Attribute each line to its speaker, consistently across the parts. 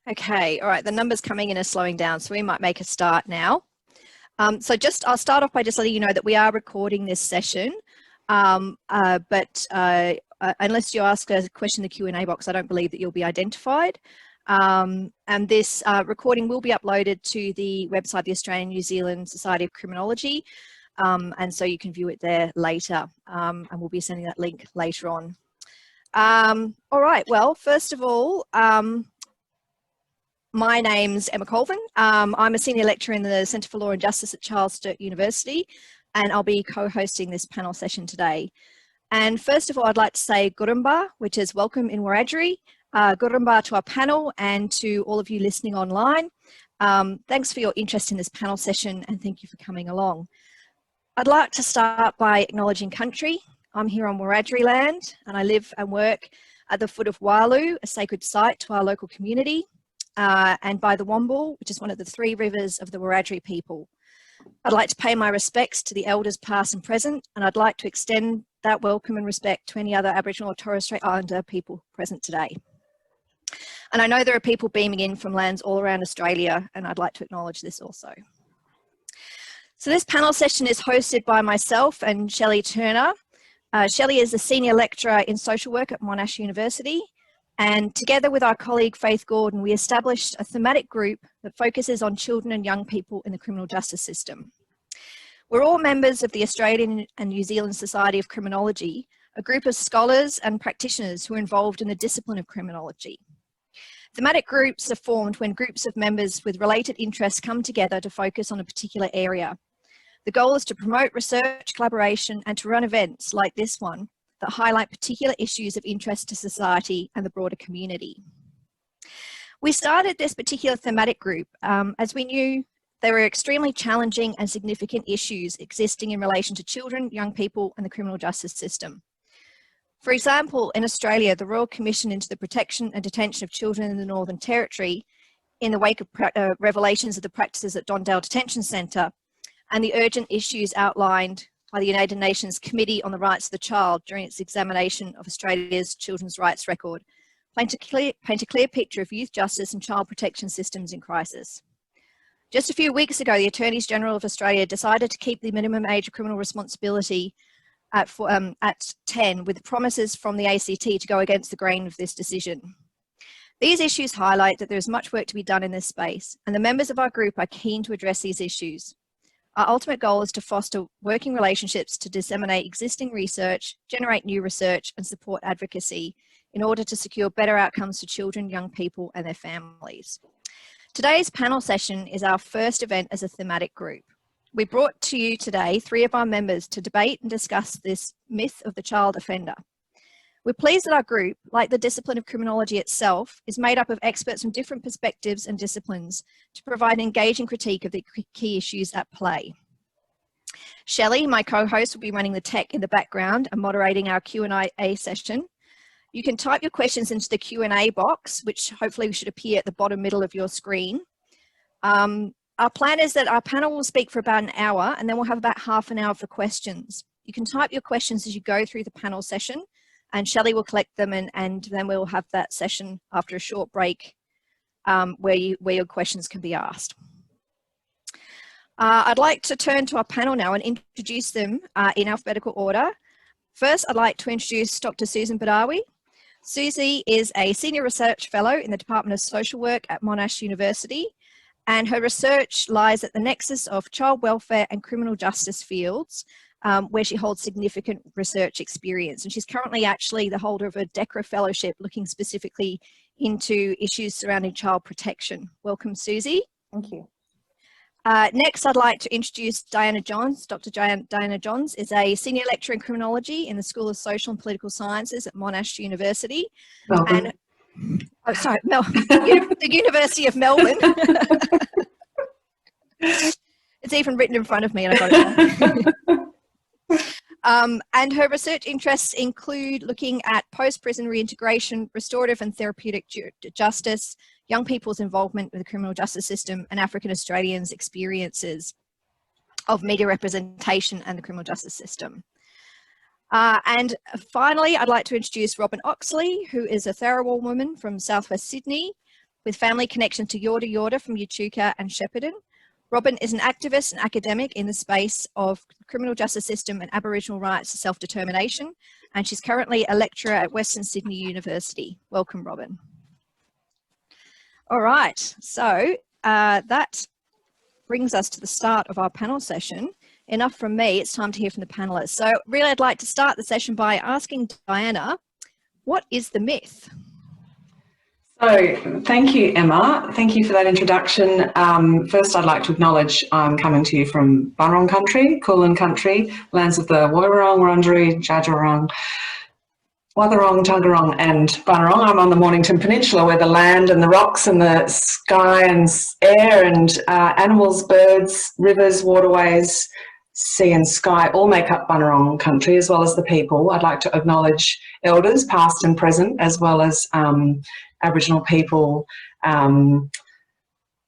Speaker 1: Okay, all right, the numbers coming in are slowing down, so we might make a start now. I'll start off by just letting you know that we are recording this session, but unless you ask a question in the Q&A box, I don't believe that you'll be identified. And this recording will be uploaded to the website, the Australian New Zealand Society of Criminology, and so you can view it there later, and we'll be sending that link later on. All right, well, first of all, my name's Emma Colvin. I'm a senior lecturer in the Centre for Law and Justice at Sturt University, and I'll be co-hosting this panel session today. And first of all, I'd like to say Gurumba, which is welcome in Wiradjuri. Gurumba to our panel and to all of you listening online. Thanks for your interest in this panel session and thank you for coming along. I'd like to start by acknowledging country. I'm here on Wiradjuri land and I live and work at the foot of Walu, a sacred site to our local community, and by the Womble, which is one of the 3 rivers of the Wiradjuri people. I'd like to pay my respects to the elders past and present, and I'd like to extend that welcome and respect to any other Aboriginal or Torres Strait Islander people present today. And I know there are people beaming in from lands all around Australia, and I'd like to acknowledge this also. So this panel session is hosted by myself and Shelley Turner. Shelley is a senior lecturer in social work at Monash University, and together with our colleague Faith Gordon, we established a thematic group that focuses on children and young people in the criminal justice system. We're all members of the Australian and New Zealand Society of Criminology, a group of scholars and practitioners who are involved in the discipline of criminology. Thematic groups are formed when groups of members with related interests come together to focus on a particular area. The goal is to promote research, collaboration, and to run events like this one that highlight particular issues of interest to society and the broader community. We started this particular thematic group as we knew there were extremely challenging and significant issues existing in relation to children, young people, and the criminal justice system. For example, in Australia, the Royal Commission into the Protection and Detention of Children in the Northern Territory, in the wake of revelations of the practices at Dondale Detention Centre, and the urgent issues outlined by the United Nations Committee on the Rights of the Child during its examination of Australia's children's rights record, paint a clear picture of youth justice and child protection systems in crisis. Just a few weeks ago, the Attorneys General of Australia decided to keep the minimum age of criminal responsibility at 10, with promises from the ACT to go against the grain of this decision. These issues highlight that there is much work to be done in this space, and the members of our group are keen to address these issues. Our ultimate goal is to foster working relationships to disseminate existing research, generate new research, and support advocacy in order to secure better outcomes for children, young people, and their families. Today's panel session is our first event as a thematic group. We brought to you today 3 of our members to debate and discuss this myth of the child offender. We're pleased that our group, like the discipline of criminology itself, is made up of experts from different perspectives and disciplines to provide an engaging critique of the key issues at play. Shelley, my co-host, will be running the tech in the background and moderating our Q&A session. You can type your questions into the Q&A box, which hopefully should appear at the bottom middle of your screen. Our plan is that our panel will speak for about an hour and then we'll have about half an hour for questions. You can type your questions as you go through the panel session, and Shelley will collect them and then we'll have that session after a short break where your questions can be asked. I'd like to turn to our panel now and introduce them in alphabetical order. First, I'd like to introduce Dr. Susan Badawi. Susie is a Senior Research Fellow in the Department of Social Work at Monash University, and her research lies at the nexus of child welfare and criminal justice fields, where she holds significant research experience. And she's currently actually the holder of a DECRA Fellowship looking specifically into issues surrounding child protection. Welcome, Susie.
Speaker 2: Thank you.
Speaker 1: Next, I'd like to introduce Diana Johns. Dr. Diana Johns is a Senior Lecturer in Criminology in the School of Social and Political Sciences at Monash University.
Speaker 2: Melbourne.
Speaker 1: And, oh, sorry, the University of Melbourne. It's even written in front of me and I got it wrong. And her research interests include looking at post-prison reintegration, restorative and therapeutic justice, young people's involvement with the criminal justice system, and African Australians' experiences of media representation and the criminal justice system. And finally, I'd like to introduce Robyn Oxley, who is a Tharawal woman from southwest Sydney. with family connections to Yorta Yorta from Echuca and Shepparton. Robyn is an activist and academic in the space of criminal justice system and Aboriginal rights to self-determination, and she's currently a lecturer at Western Sydney University. Welcome, Robyn. All right, so that brings us to the start of our panel session. Enough from me, it's time to hear from the panelists. So really I'd like to start the session by asking Diana, what is the myth?
Speaker 2: So, thank you, Emma. Thank you for that introduction. First, I'd like to acknowledge I'm coming to you from Bunurong country, Kulin country, lands of the Woiwurrung, Wurundjeri, Djadjurrung, Wathaurong, Taungurung and Bunurong. I'm on the Mornington Peninsula where the land and the rocks and the sky and air and animals, birds, rivers, waterways, sea and sky all make up Bunurong country, as well as the people. I'd like to acknowledge elders, past and present, as well as Aboriginal people in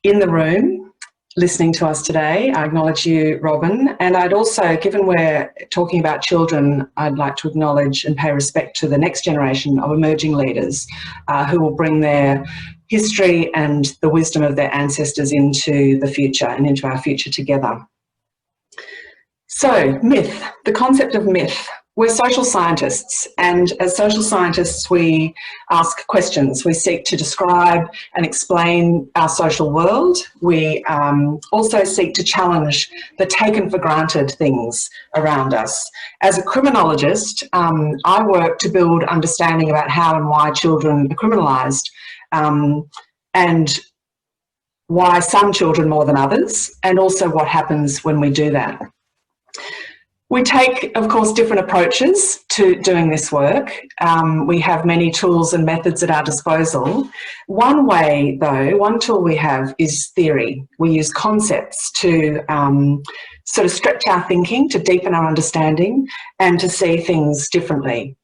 Speaker 2: the room listening to us today. I acknowledge you, Robyn, and I'd also, given we're talking about children, I'd like to acknowledge and pay respect to the next generation of emerging leaders who will bring their history and the wisdom of their ancestors into the future and into our future together. So, myth, the concept of myth. We're social scientists, and as social scientists we ask questions. We seek to describe and explain our social world. We also seek to challenge the taken for granted things around us. As a criminologist, I work to build understanding about how and why children are criminalised, and why some children more than others, and also what happens when we do that. We take, of course, different approaches to doing this work. We have many tools and methods at our disposal. One way, though, one tool we have is theory. We use concepts to sort of stretch our thinking, to deepen our understanding, and to see things differently.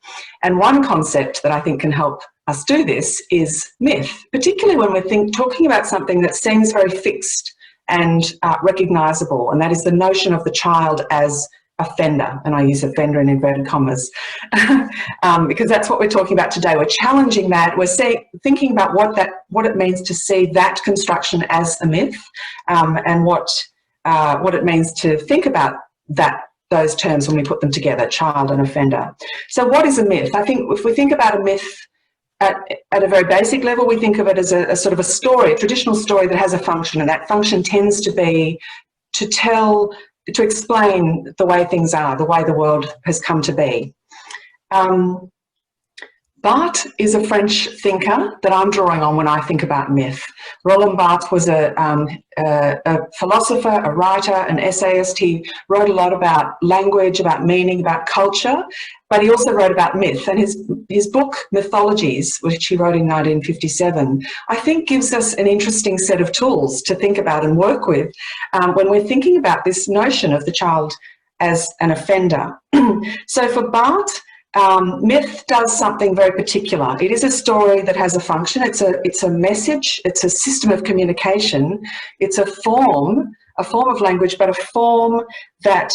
Speaker 2: And one concept that I think can help us do this is myth, particularly when we're talking about something that seems very fixed and recognisable, and that is the notion of the child as offender, and I use offender in inverted commas because that's what we're talking about today. We're challenging that. We're thinking about what it means to see that construction as a myth, and what it means to think about those terms when we put them together, child and offender. So what is a myth? I think if we think about a myth at a very basic level, we think of it as a sort of a story, a traditional story that has a function, and that function tends to be to explain the way things are, the way the world has come to be. Barth is a French thinker that I'm drawing on when I think about myth. Roland Barth was a philosopher, a writer, an essayist. He wrote a lot about language, about meaning, about culture, but he also wrote about myth. And his book, Mythologies, which he wrote in 1957, I think gives us an interesting set of tools to think about and work with when we're thinking about this notion of the child as an offender. So for Barth, myth does something very particular. It is a story that has a function. It's a message. It's a system of communication. It's a form of language, but a form that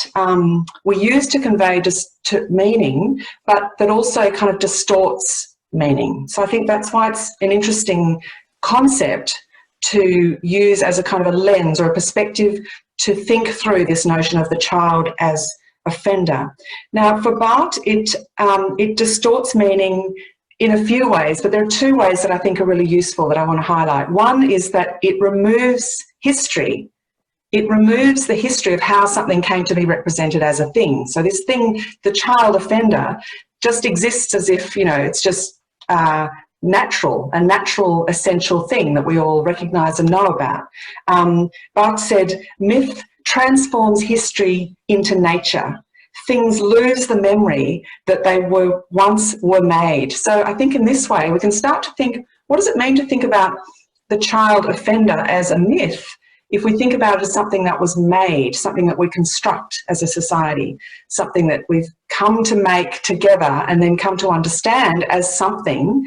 Speaker 2: we use to convey to meaning, but that also kind of distorts meaning. So I think that's why it's an interesting concept to use as a kind of a lens or a perspective to think through this notion of the child as offender. Now, for Barth, it distorts meaning in a few ways, but there are two ways that I think are really useful that I want to highlight. One is that it removes history. It removes the history of how something came to be represented as a thing. So this thing, the child offender, just exists as if, it's just a natural essential thing that we all recognise and know about. Barth said, myth transforms history into nature. Things lose the memory that they once were made. So I think in this way we can start to think, what does it mean to think about the child offender as a myth if we think about it as something that was made, something that we construct as a society, something that we've come to make together and then come to understand as something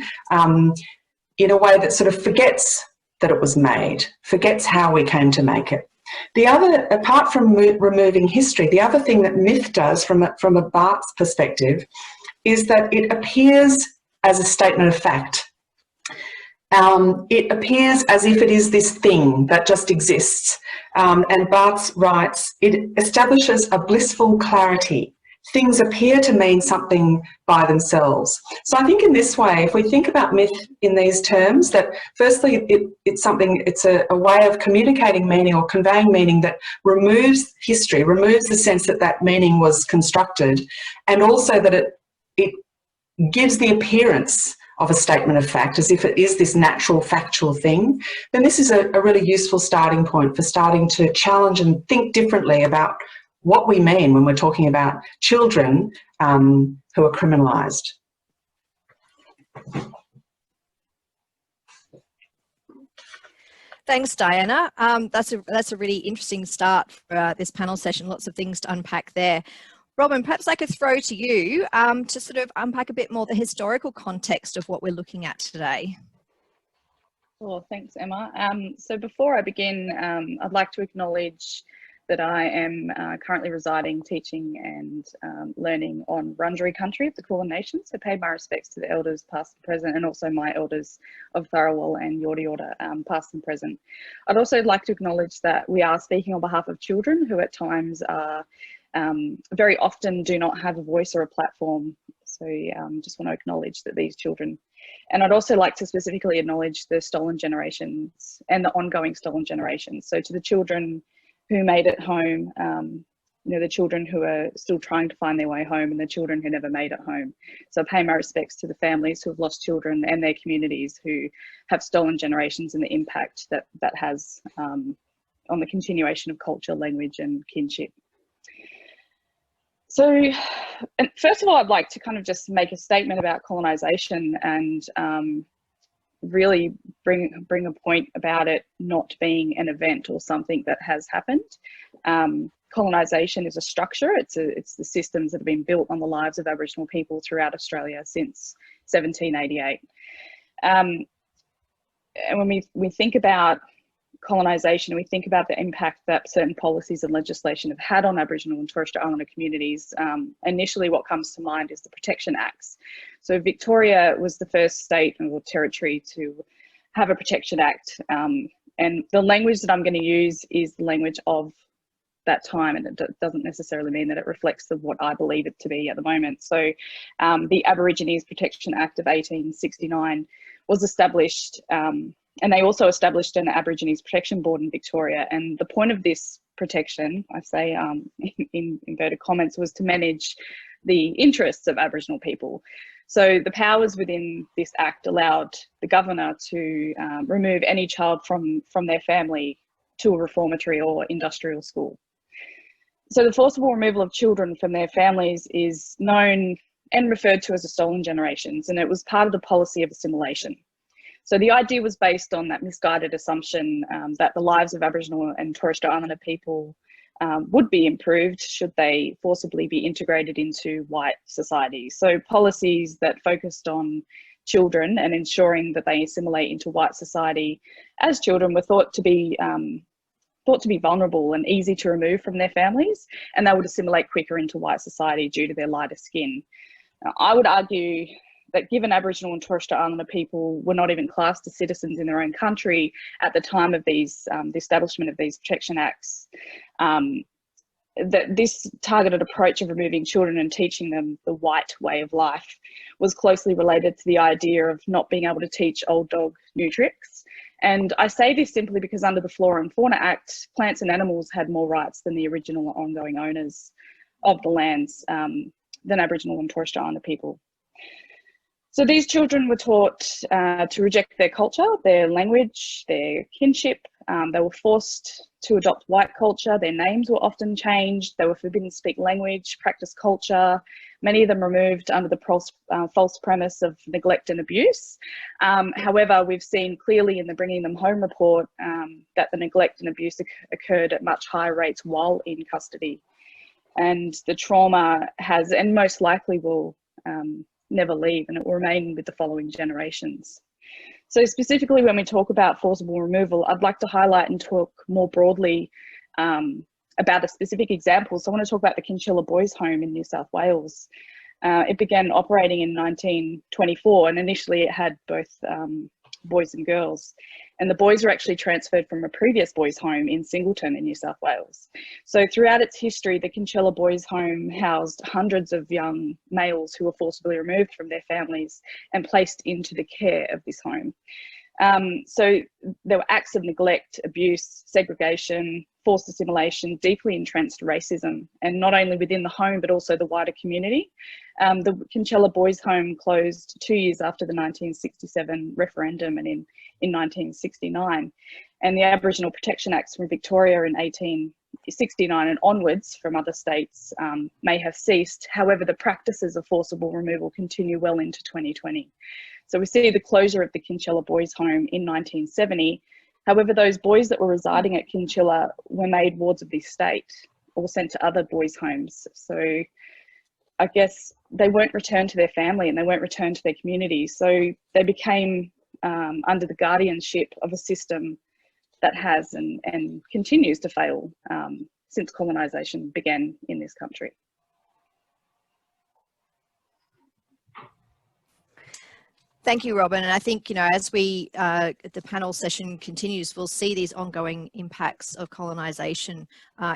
Speaker 2: in a way that sort of forgets that it was made, forgets how we came to make it. The other, apart from removing history, the other thing that myth does from a Barth's perspective is that it appears as a statement of fact. it appears as if it is this thing that just exists. And Barth writes, it establishes a blissful clarity. Things appear to mean something by themselves. So I think in this way, if we think about myth in these terms, that firstly it's a way of communicating meaning or conveying meaning that removes history, removes the sense that that meaning was constructed, and also that it gives the appearance of a statement of fact as if it is this natural factual thing, then this is a really useful starting point for starting to challenge and think differently about what we mean when we're talking about children who are criminalised.
Speaker 1: Thanks, Diana. That's a really interesting start for this panel session. Lots of things to unpack there. Robyn, perhaps I could throw to you to sort of unpack a bit more the historical context of what we're looking at today.
Speaker 3: Well, thanks, Emma. So before I begin, I'd like to acknowledge that I am currently residing, teaching and learning on Wurundjeri country of the Kulin Nation. So pay my respects to the elders past and present, and also my elders of Tharawal and Yorta Yorta past and present. I'd also like to acknowledge that we are speaking on behalf of children who at times are very often do not have a voice or a platform. So just want to acknowledge that these children, and I'd also like to specifically acknowledge the stolen generations and the ongoing stolen generations. So to the children who made it home, you know, the children who are still trying to find their way home, and the children who never made it home. So I pay my respects to the families who have lost children and their communities who have stolen generations, and the impact that that has on the continuation of culture, language and kinship. So, and first of all, I'd like to kind of just make a statement about colonisation and really bring a point about it not being an event or something that has happened. Colonisation is a structure. It's the systems that have been built on the lives of Aboriginal people throughout Australia since 1788. And when we think about colonisation, we think about the impact that certain policies and legislation have had on Aboriginal and Torres Strait Islander communities. Initially, what comes to mind is the Protection Acts. So Victoria was the first state or territory to have a Protection Act. And the language that I'm going to use is the language of that time, and it doesn't necessarily mean that it reflects what I believe it to be at the moment. So the Aborigines Protection Act of 1869 was established, and they also established an Aborigines Protection Board in Victoria. And the point of this protection, I say in inverted commas, was to manage the interests of Aboriginal people. So the powers within this act allowed the governor to remove any child from their family to a reformatory or industrial school. So the forcible removal of children from their families is known and referred to as the stolen generations, and it was part of the policy of assimilation. So the idea was based on that misguided assumption that the lives of Aboriginal and Torres Strait Islander people would be improved should they forcibly be integrated into white society. So policies that focused on children and ensuring that they assimilate into white society as children were thought to be vulnerable and easy to remove from their families, and they would assimilate quicker into white society due to their lighter skin. Now, I would argue that given Aboriginal and Torres Strait Islander people were not even classed as citizens in their own country at the time of these, the establishment of these Protection Acts, that this targeted approach of removing children and teaching them the white way of life was closely related to the idea of not being able to teach old dog new tricks. And I say this simply because under the Flora and Fauna Act, plants and animals had more rights than the original or ongoing owners of the lands than Aboriginal and Torres Strait Islander people. So these children were taught to reject their culture, their language, their kinship. They were forced to adopt white culture. Their names were often changed. They were forbidden to speak language, practice culture. Many of them removed under the false premise of neglect and abuse. However, we've seen clearly in the Bringing Them Home report that the neglect and abuse occurred at much higher rates while in custody. And the trauma has, and most likely will, never leave, and it will remain with the following generations. So specifically when we talk about forcible removal, I'd like to highlight and talk more broadly about a specific example. So I want to talk about the Kinshilla Boys Home in New South Wales. It began operating in 1924, and initially it had both boys and girls. And the boys were actually transferred from a previous boys' home in Singleton in New South Wales. So throughout its history, the Kinshilla Boys' Home housed hundreds of young males who were forcibly removed from their families and placed into the care of this home. So there were acts of neglect, abuse, segregation, forced assimilation, deeply entrenched racism, and not only within the home, but also the wider community. The Kinshilla Boys' Home closed 2 years after the 1967 referendum and in 1969. And the Aboriginal Protection Acts from Victoria in 1869 and onwards from other states may have ceased. However, the practices of forcible removal continue well into 2020. So we see the closure of the Kinshilla Boys' Home in 1970. However, those boys that were residing at Kinshilla were made wards of the estate or sent to other boys' homes. So I guess they weren't returned to their family and they weren't returned to their community. So they became under the guardianship of a system that has and continues to fail since colonisation began in this country.
Speaker 1: Thank you, Robyn. And I think, you know, as the panel session continues, we'll see these ongoing impacts of colonisation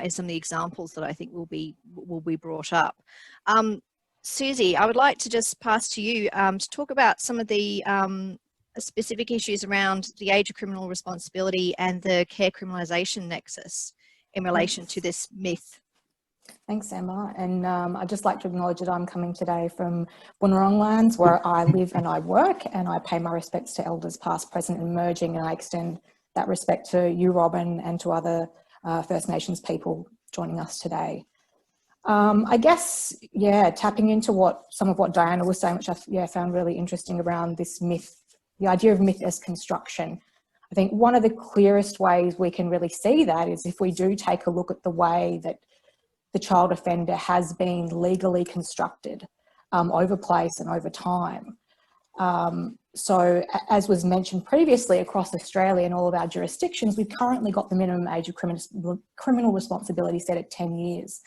Speaker 1: in some of the examples that I think will be brought up. Susie, I would like to just pass to you to talk about some of the specific issues around the age of criminal responsibility and the care criminalisation nexus in relation to this myth.
Speaker 4: Thanks, Emma. And I'd just like to acknowledge that I'm coming today from Boonwurrung lands, where I live and I work, and I pay my respects to elders past, present and emerging, and I extend that respect to you, Robyn, and to other First Nations people joining us today. I guess, yeah, tapping into some of what Diana was saying, which I found really interesting around this myth, the idea of myth as construction. I think one of the clearest ways we can really see that is if we do take a look at the way that the child offender has been legally constructed over place and over time. So as was mentioned previously, across Australia and all of our jurisdictions, we've currently got the minimum age of criminal responsibility set at 10 years.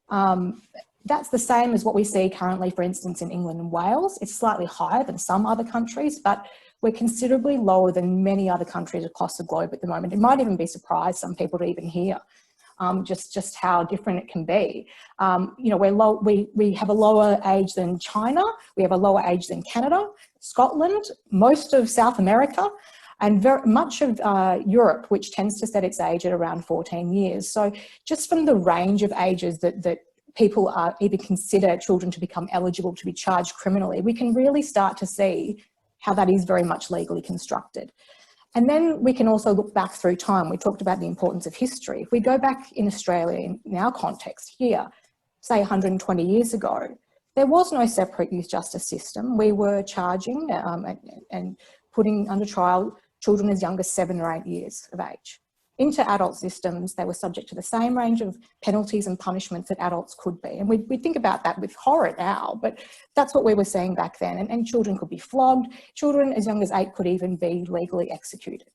Speaker 4: That's the same as what we see currently, for instance, in England and Wales. It's slightly higher than some other countries, but we're considerably lower than many other countries across the globe at the moment. It might even be surprised some people to even hear just how different it can be. You know, we have a lower age than China, we have a lower age than Canada, Scotland, most of South America, and very much of Europe, which tends to set its age at around 14 years. So just from the range of ages that people even consider children to become eligible to be charged criminally, we can really start to see how that is very much legally constructed. And then we can also look back through time. We talked about the importance of history. If we go back in Australia, in our context here, say 120 years ago, there was no separate youth justice system. We were charging and putting under trial children as young as 7 or 8 years of age. Into adult systems, they were subject to the same range of penalties and punishments that adults could be. And we think about that with horror now, but that's what we were seeing back then. And children could be flogged. Children as young as 8 could even be legally executed.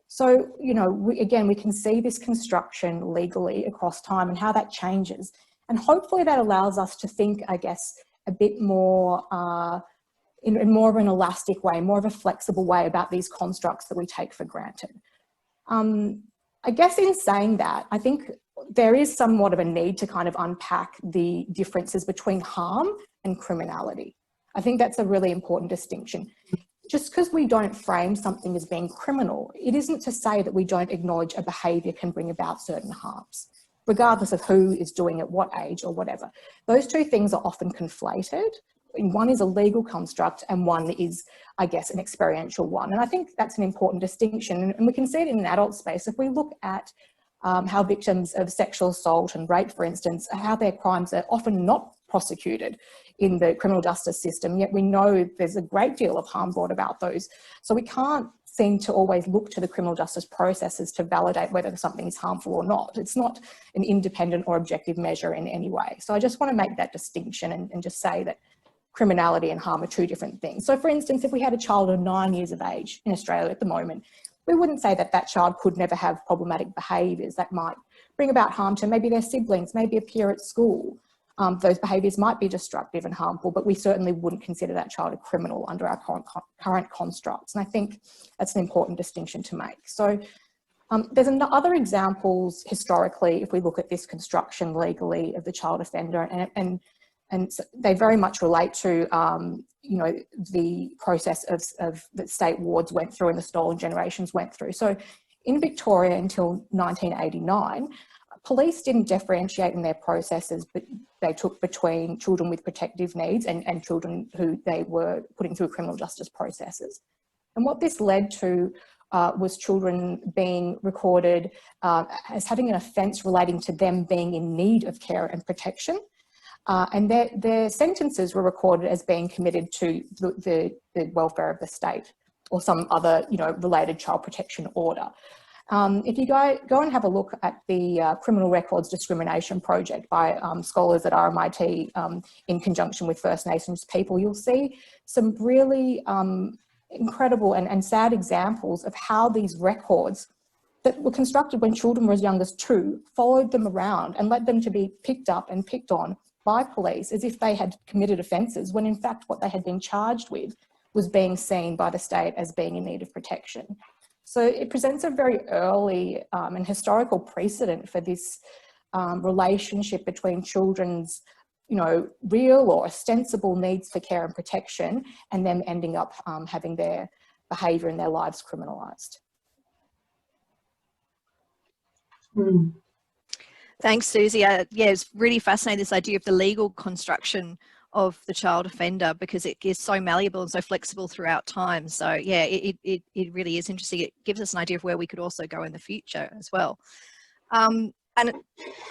Speaker 4: So, you know, we can see this construction legally across time and how that changes. And hopefully that allows us to think, I guess, a bit more in more of an elastic way, more of a flexible way about these constructs that we take for granted. I guess in saying that, I think there is somewhat of a need to kind of unpack the differences between harm and criminality. I think that's a really important distinction. Just because we don't frame something as being criminal, it isn't to say that we don't acknowledge a behaviour can bring about certain harms, regardless of who is doing it, what age or whatever. Those two things are often conflated. One is a legal construct and one is, I guess, an experiential one. And I think that's an important distinction. And we can see it in an adult space. If we look at how victims of sexual assault and rape, for instance, how their crimes are often not prosecuted in the criminal justice system, yet we know there's a great deal of harm brought about those. So we can't seem to always look to the criminal justice processes to validate whether something is harmful or not. It's not an independent or objective measure in any way. So I just want to make that distinction and just say that criminality and harm are two different things. So for instance, if we had a child of 9 years of age in Australia at the moment, we wouldn't say that that child could never have problematic behaviours that might bring about harm to maybe their siblings, maybe a peer at school. those behaviours might be destructive and harmful, but we certainly wouldn't consider that child a criminal under our current constructs. And I think that's an important distinction to make. So there's other examples historically, if we look at this construction legally of the child offender, and they very much relate to, you know, the process of that state wards went through and the stolen generations went through. So in Victoria until 1989, police didn't differentiate in their processes, but they took between children with protective needs and children who they were putting through criminal justice processes. And what this led to was children being recorded as having an offence relating to them being in need of care and protection. And their sentences were recorded as being committed to the welfare of the state or some other, you know, related child protection order. If you go and have a look at the Criminal Records Discrimination Project by scholars at RMIT in conjunction with First Nations people, you'll see some really incredible and sad examples of how these records that were constructed when children were as young as 2 followed them around and led them to be picked up and picked on by police as if they had committed offences, when in fact what they had been charged with was being seen by the state as being in need of protection. So it presents a very early and historical precedent for this relationship between children's, you know, real or ostensible needs for care and protection and them ending up having their behaviour and their lives criminalised.
Speaker 2: Mm.
Speaker 1: Thanks, Susie. Yeah, it's really fascinating, this idea of the legal construction of the child offender, because it is so malleable and so flexible throughout time. So yeah, it really is interesting. It gives us an idea of where we could also go in the future as well. And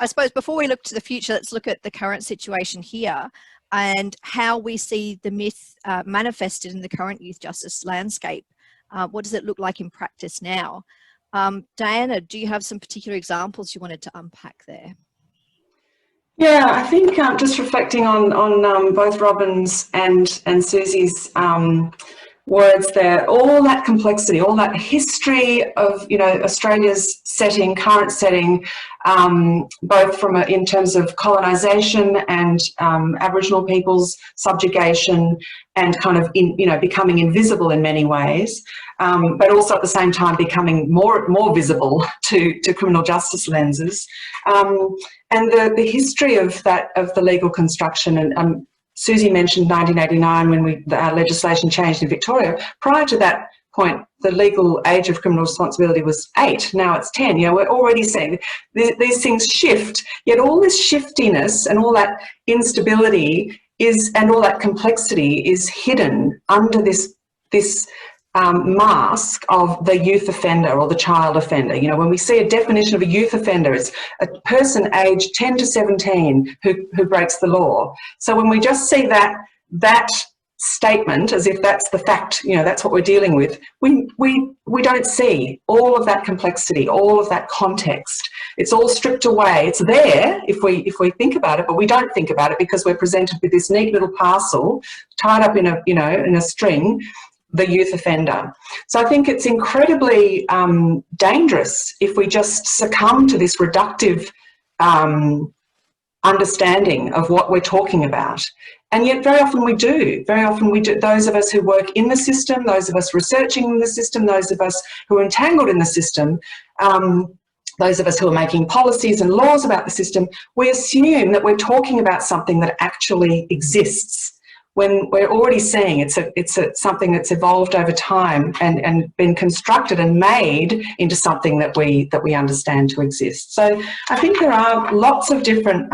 Speaker 1: I suppose before we look to the future, let's look at the current situation here and how we see the myth manifested in the current youth justice landscape. What does it look like in practice now? Diana, do you have some particular examples you wanted to unpack there?
Speaker 2: Yeah, I think just reflecting on both Robyn's and Susie's words there, all that complexity, all that history of, you know, Australia's setting, current setting, both from in terms of colonisation and Aboriginal people's subjugation and kind of, you know, becoming invisible in many ways, but also at the same time becoming more visible to criminal justice lenses, and the history of the legal construction. And Susie mentioned 1989 when our legislation changed in Victoria. Prior to that point, the legal age of criminal responsibility was 8. Now it's 10. You know, we're already seeing these things shift. Yet all this shiftiness and all that instability and all that complexity is hidden under this mask of the youth offender or the child offender. You know, when we see a definition of a youth offender, it's a person aged 10 to 17 who breaks the law. So when we just see that statement as if that's the fact, you know, that's what we're dealing with, we don't see all of that complexity, all of that context. It's all stripped away. It's there if we think about it, but we don't think about it because we're presented with this neat little parcel tied up in a string, the youth offender. So I think it's incredibly dangerous if we just succumb to this reductive understanding of what we're talking about. And yet very often we do. Very often we do. Those of us who work in the system, those of us researching in the system, those of us who are entangled in the system, those of us who are making policies and laws about the system, we assume that we're talking about something that actually exists, when we're already seeing it's something that's evolved over time and been constructed and made into something that we understand to exist. So I think there are lots of different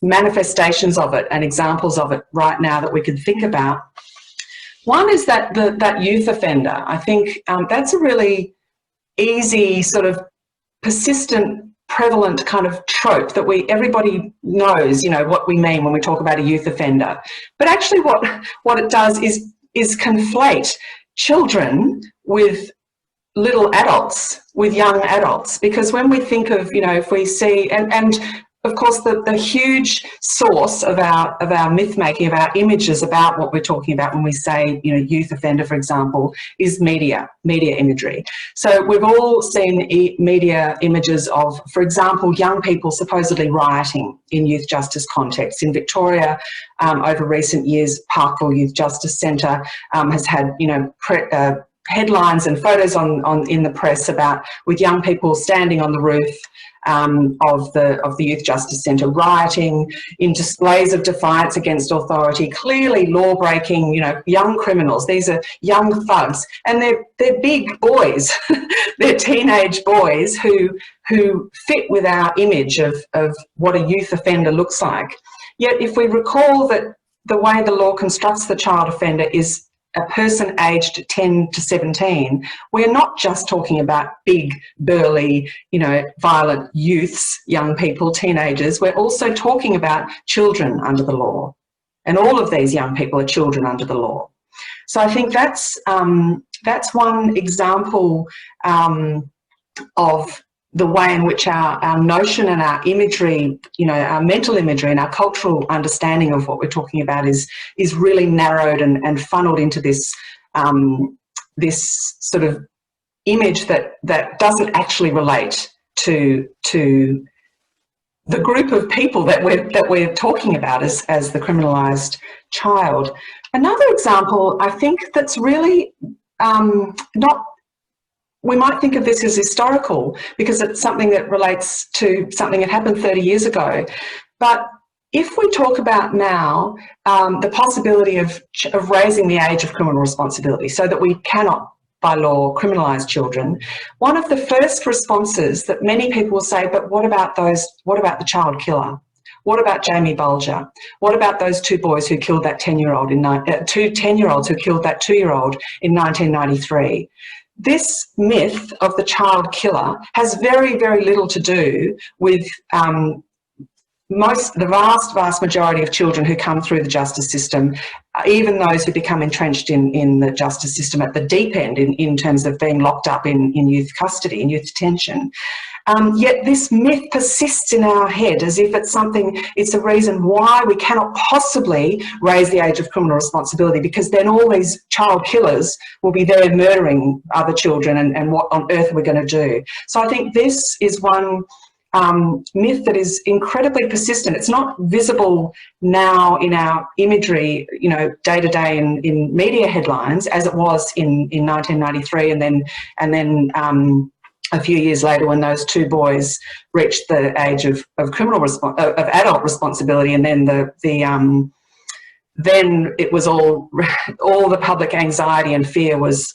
Speaker 2: manifestations of it and examples of it right now that we could think about. One is that youth offender. I think that's a really easy, sort of persistent, prevalent kind of trope that everybody knows, you know, what we mean when we talk about a youth offender. But actually what it does is conflate children with little adults, with young adults, because when we think of, you know, if we see, and of course, the huge source of our myth making, of our images about what we're talking about when we say, you know, youth offender, for example, is media imagery. So we've all seen media images of, for example, young people supposedly rioting in youth justice contexts. In Victoria, over recent years, Parkville Youth Justice Centre has had, you know, headlines and photos in the press about, with young people standing on the roof of the Youth Justice Centre, rioting in displays of defiance against authority, clearly law-breaking, you know, young criminals. These are young thugs, and they're big boys. They're teenage boys who fit with our image of what a youth offender looks like. Yet, if we recall that the way the law constructs the child offender is a person aged 10 to 17, we're not just talking about big, burly, you know, violent youths, young people, teenagers. We're also talking about children under the law. And all of these young people are children under the law. So I think that's one example of the way in which our notion and our imagery, you know, our mental imagery and our cultural understanding of what we're talking about is really narrowed and funneled into this this sort of image that doesn't actually relate to the group of people that we're talking about as the criminalised child. Another example, I think, that's really not. We might think of this as historical because it's something that relates to something that happened 30 years ago. But if we talk about now the possibility of raising the age of criminal responsibility so that we cannot, by law, criminalise children, one of the first responses that many people will say, but what about the child killer? What about Jamie Bulger? What about those two boys who killed that 10-year-old, two 10-year-olds who killed that 2-year-old in 1993? This myth of the child killer has very, very little to do with the vast majority of children who come through the justice system, even those who become entrenched in the justice system at the deep end in terms of being locked up in youth custody, in youth detention. Yet this myth persists in our head as if it's a reason why we cannot possibly raise the age of criminal responsibility, because then all these child killers will be there murdering other children, and what on earth are we going to do? So I think this is one myth that is incredibly persistent. It's not visible now in our imagery, you know, day to day in media headlines as it was in 1993, and then a few years later when those two boys reached the age of adult responsibility, and then then it was all the public anxiety and fear was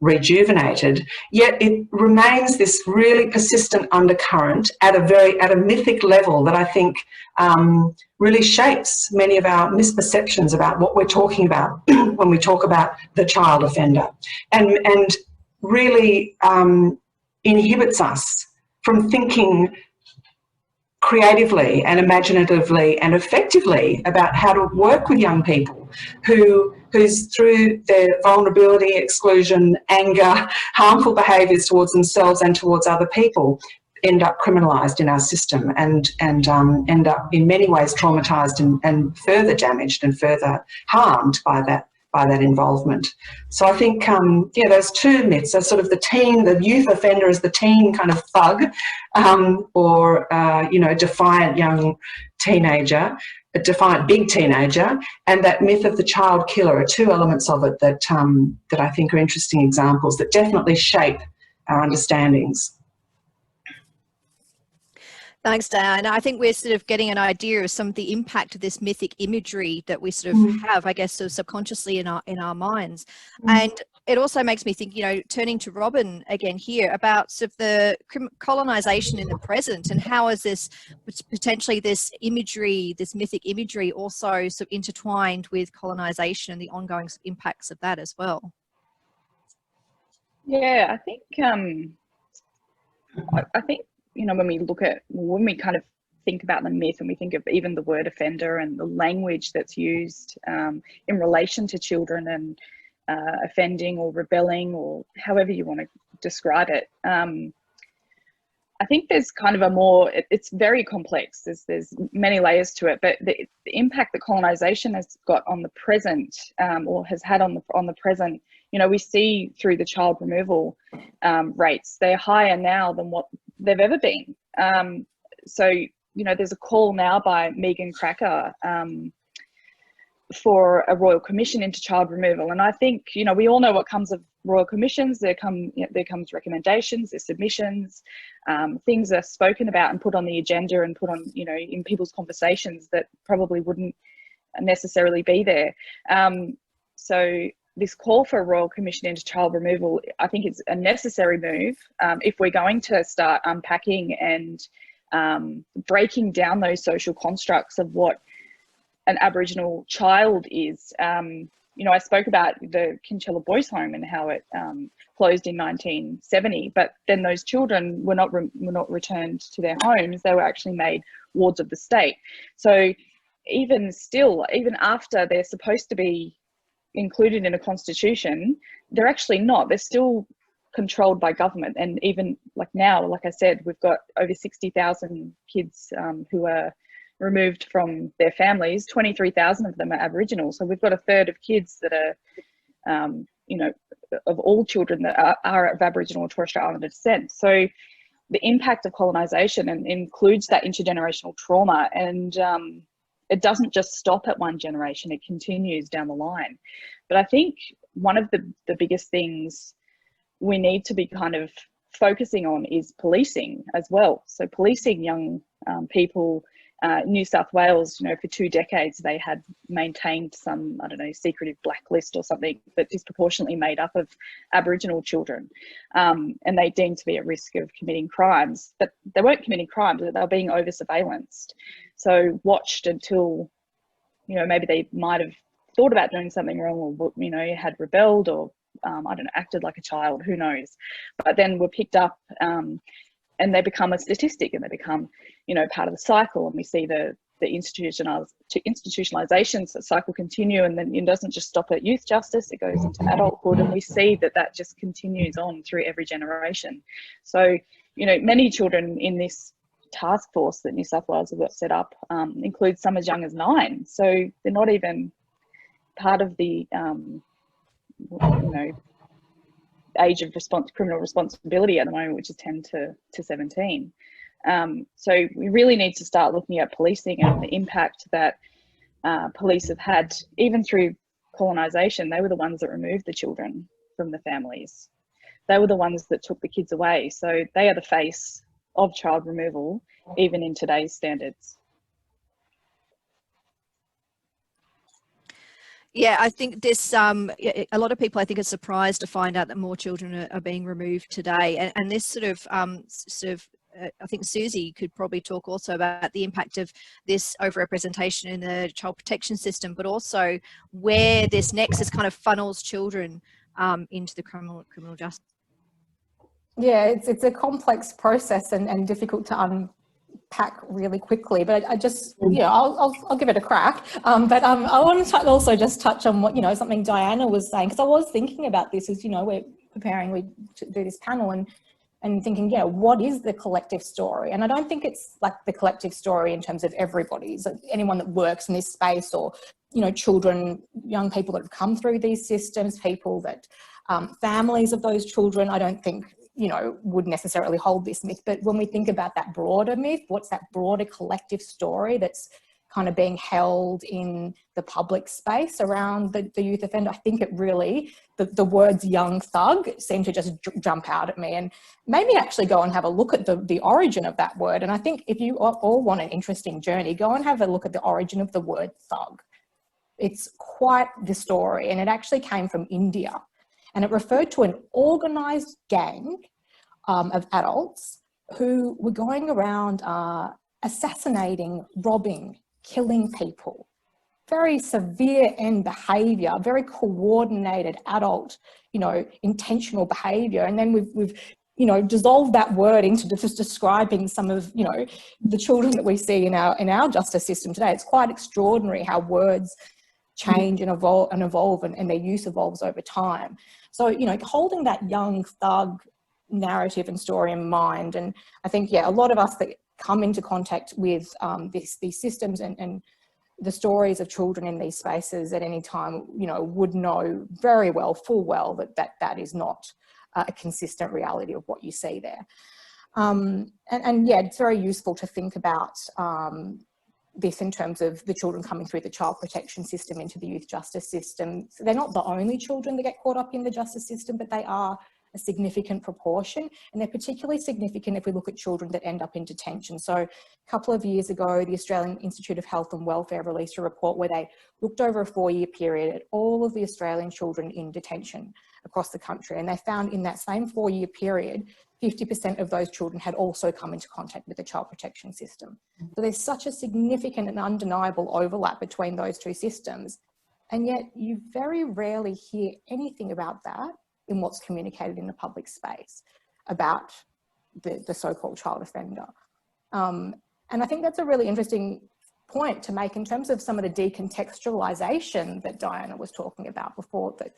Speaker 2: rejuvenated. Yet it remains this really persistent undercurrent at a mythic level that I think really shapes many of our misperceptions about what we're talking about when we talk about the child offender, and really inhibits us from thinking creatively and imaginatively and effectively about how to work with young people who's through their vulnerability, exclusion, anger, harmful behaviours towards themselves and towards other people end up criminalised in our system and end up in many ways traumatised and further damaged and further harmed by that involvement. So I think, those two myths are sort of the youth offender as the teen kind of thug, or defiant young teenager, a defiant big teenager, and that myth of the child killer are two elements of it that I think are interesting examples that definitely shape our understandings.
Speaker 1: Thanks, Diane. I think we're sort of getting an idea of some of the impact of this mythic imagery that we sort of have, I guess, sort of subconsciously in our minds. And it also makes me think, you know, turning to Robyn again here, about sort of the colonisation in the present, and how is this potentially this imagery, this mythic imagery, also sort of intertwined with colonisation and the ongoing impacts of that as well.
Speaker 3: Yeah, I think you know, when we kind of think about the myth, and we think of even the word offender and the language that's used in relation to children and offending or rebelling, or however you want to describe it, I think there's kind of a more, it's very complex. There's many layers to it, but the impact that colonisation has got on the present, or has had on the present, you know, we see through the child removal rates, they're higher now than what they've ever been. So, you know, there's a call now by Megan Cracker for a royal commission into child removal. And I think, you know, we all know what comes of royal commissions. There comes recommendations, there's submissions, things are spoken about and put on the agenda and put on, you know, in people's conversations that probably wouldn't necessarily be there. So this call for a royal commission into child removal, I think it's a necessary move if we're going to start unpacking and breaking down those social constructs of what an Aboriginal child is. You know, I spoke about the Kinshilla Boys Home and how it closed in 1970, but then those children were not returned to their homes. They were actually made wards of the state. So even still, even after they're supposed to be included in a constitution, they're actually not. They're still controlled by government. And even like now, like I said, we've got over 60,000 kids who are removed from their families. 23,000 of them are Aboriginal. So we've got a third of kids that are, you know, of all children that are of Aboriginal or Torres Strait Islander descent. So the impact of colonisation includes that intergenerational trauma, and it doesn't just stop at one generation, it continues down the line. But I think one of the biggest things we need to be kind of focusing on is policing as well. So policing young people. New South Wales, you know, for 2 decades, they had maintained some, I don't know, secretive blacklist or something that disproportionately made up of Aboriginal children. And they deemed to be at risk of committing crimes, but they weren't committing crimes, they were being over surveillanced. So watched until, you know, maybe they might have thought about doing something wrong, or, you know, had rebelled, or, I don't know, acted like a child, who knows. But then were picked up, and they become a statistic, and they become, you know, part of the cycle. And we see the institutionalization cycle continue, and then it doesn't just stop at youth justice, it goes into adulthood, and we see that just continues on through every generation. So, you know, many children in this task force that New South Wales have got set up include some as young as 9. So they're not even part of the, you know, age of criminal responsibility at the moment, which is 10 to 17. So we really need to start looking at policing and the impact that police have had, even through colonisation. They were the ones that removed the children from the families. They were the ones that took the kids away. So they are the face of child removal, even in today's standards.
Speaker 1: Yeah, I think this, a lot of people, I think, are surprised to find out that more children are being removed today. And this sort of, I think Susie could probably talk also about the impact of this overrepresentation in the child protection system, but also where this nexus kind of funnels children into the criminal justice.
Speaker 4: Yeah, it's a complex process and difficult to unpack really quickly, but I just, you know, I'll give it a crack. But I want to also just touch on what, you know, something Diana was saying, because I was thinking about this as, you know, we're preparing to do this panel and thinking, yeah, what is the collective story? And I don't think it's like the collective story in terms of everybody's, anyone that works in this space, or, you know, children, young people that have come through these systems, people that, families of those children, I don't think, you know, would necessarily hold this myth. But when we think about that broader myth, what's that broader collective story that's kind of being held in the public space around the youth offender? I think it really, the words young thug seem to just jump out at me, and made me actually go and have a look at the origin of that word. And I think if you all want an interesting journey, go and have a look at the origin of the word thug. It's quite the story, and it actually came from India. And it referred to an organised gang of adults who were going around assassinating, robbing, killing people. Very severe end behaviour, very coordinated adult, you know, intentional behaviour. And then we've you know, dissolved that word into just describing some of, you know, the children that we see in our justice system today. It's quite extraordinary how words change and evolve and their use evolves over time. So, you know, holding that young thug narrative and story in mind. And I think, yeah, a lot of us that come into contact with these systems and the stories of children in these spaces at any time, you know, would know very well, full well, that is not a consistent reality of what you see there. And yeah, it's very useful to think about this in terms of the children coming through the child protection system into the youth justice system. So they're not the only children that get caught up in the justice system, but they are a significant proportion, and they're particularly significant if we look at children that end up in detention. So a couple of years ago, the Australian Institute of Health and Welfare released a report where they looked over a 4-year period at all of the Australian children in detention across the country, and they found in that same 4-year period, 50% of those children had also come into contact with the child protection system. So there's such a significant and undeniable overlap between those two systems, and yet you very rarely hear anything about that in what's communicated in the public space about the so-called child offender. And I think that's a really interesting point to make in terms of some of the decontextualisation that Diana was talking about before, that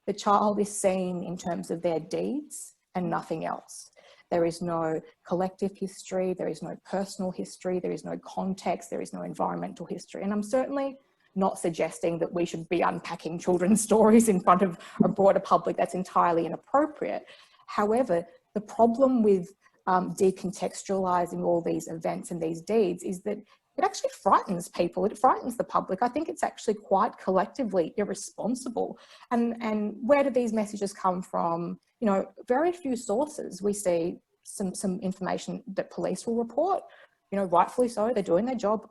Speaker 4: the child is seen in terms of their deeds and nothing else. There is no collective history, there is no personal history, there is no context, there is no environmental history. And I'm certainly not suggesting that we should be unpacking children's stories in front of a broader public. That's entirely inappropriate. However, the problem with decontextualising all these events and these deeds is that it actually frightens people, it frightens the public. I think it's actually quite collectively irresponsible. And where do these messages come from? You know, very few sources. We see some information that police will report, you know, rightfully so, they're doing their job.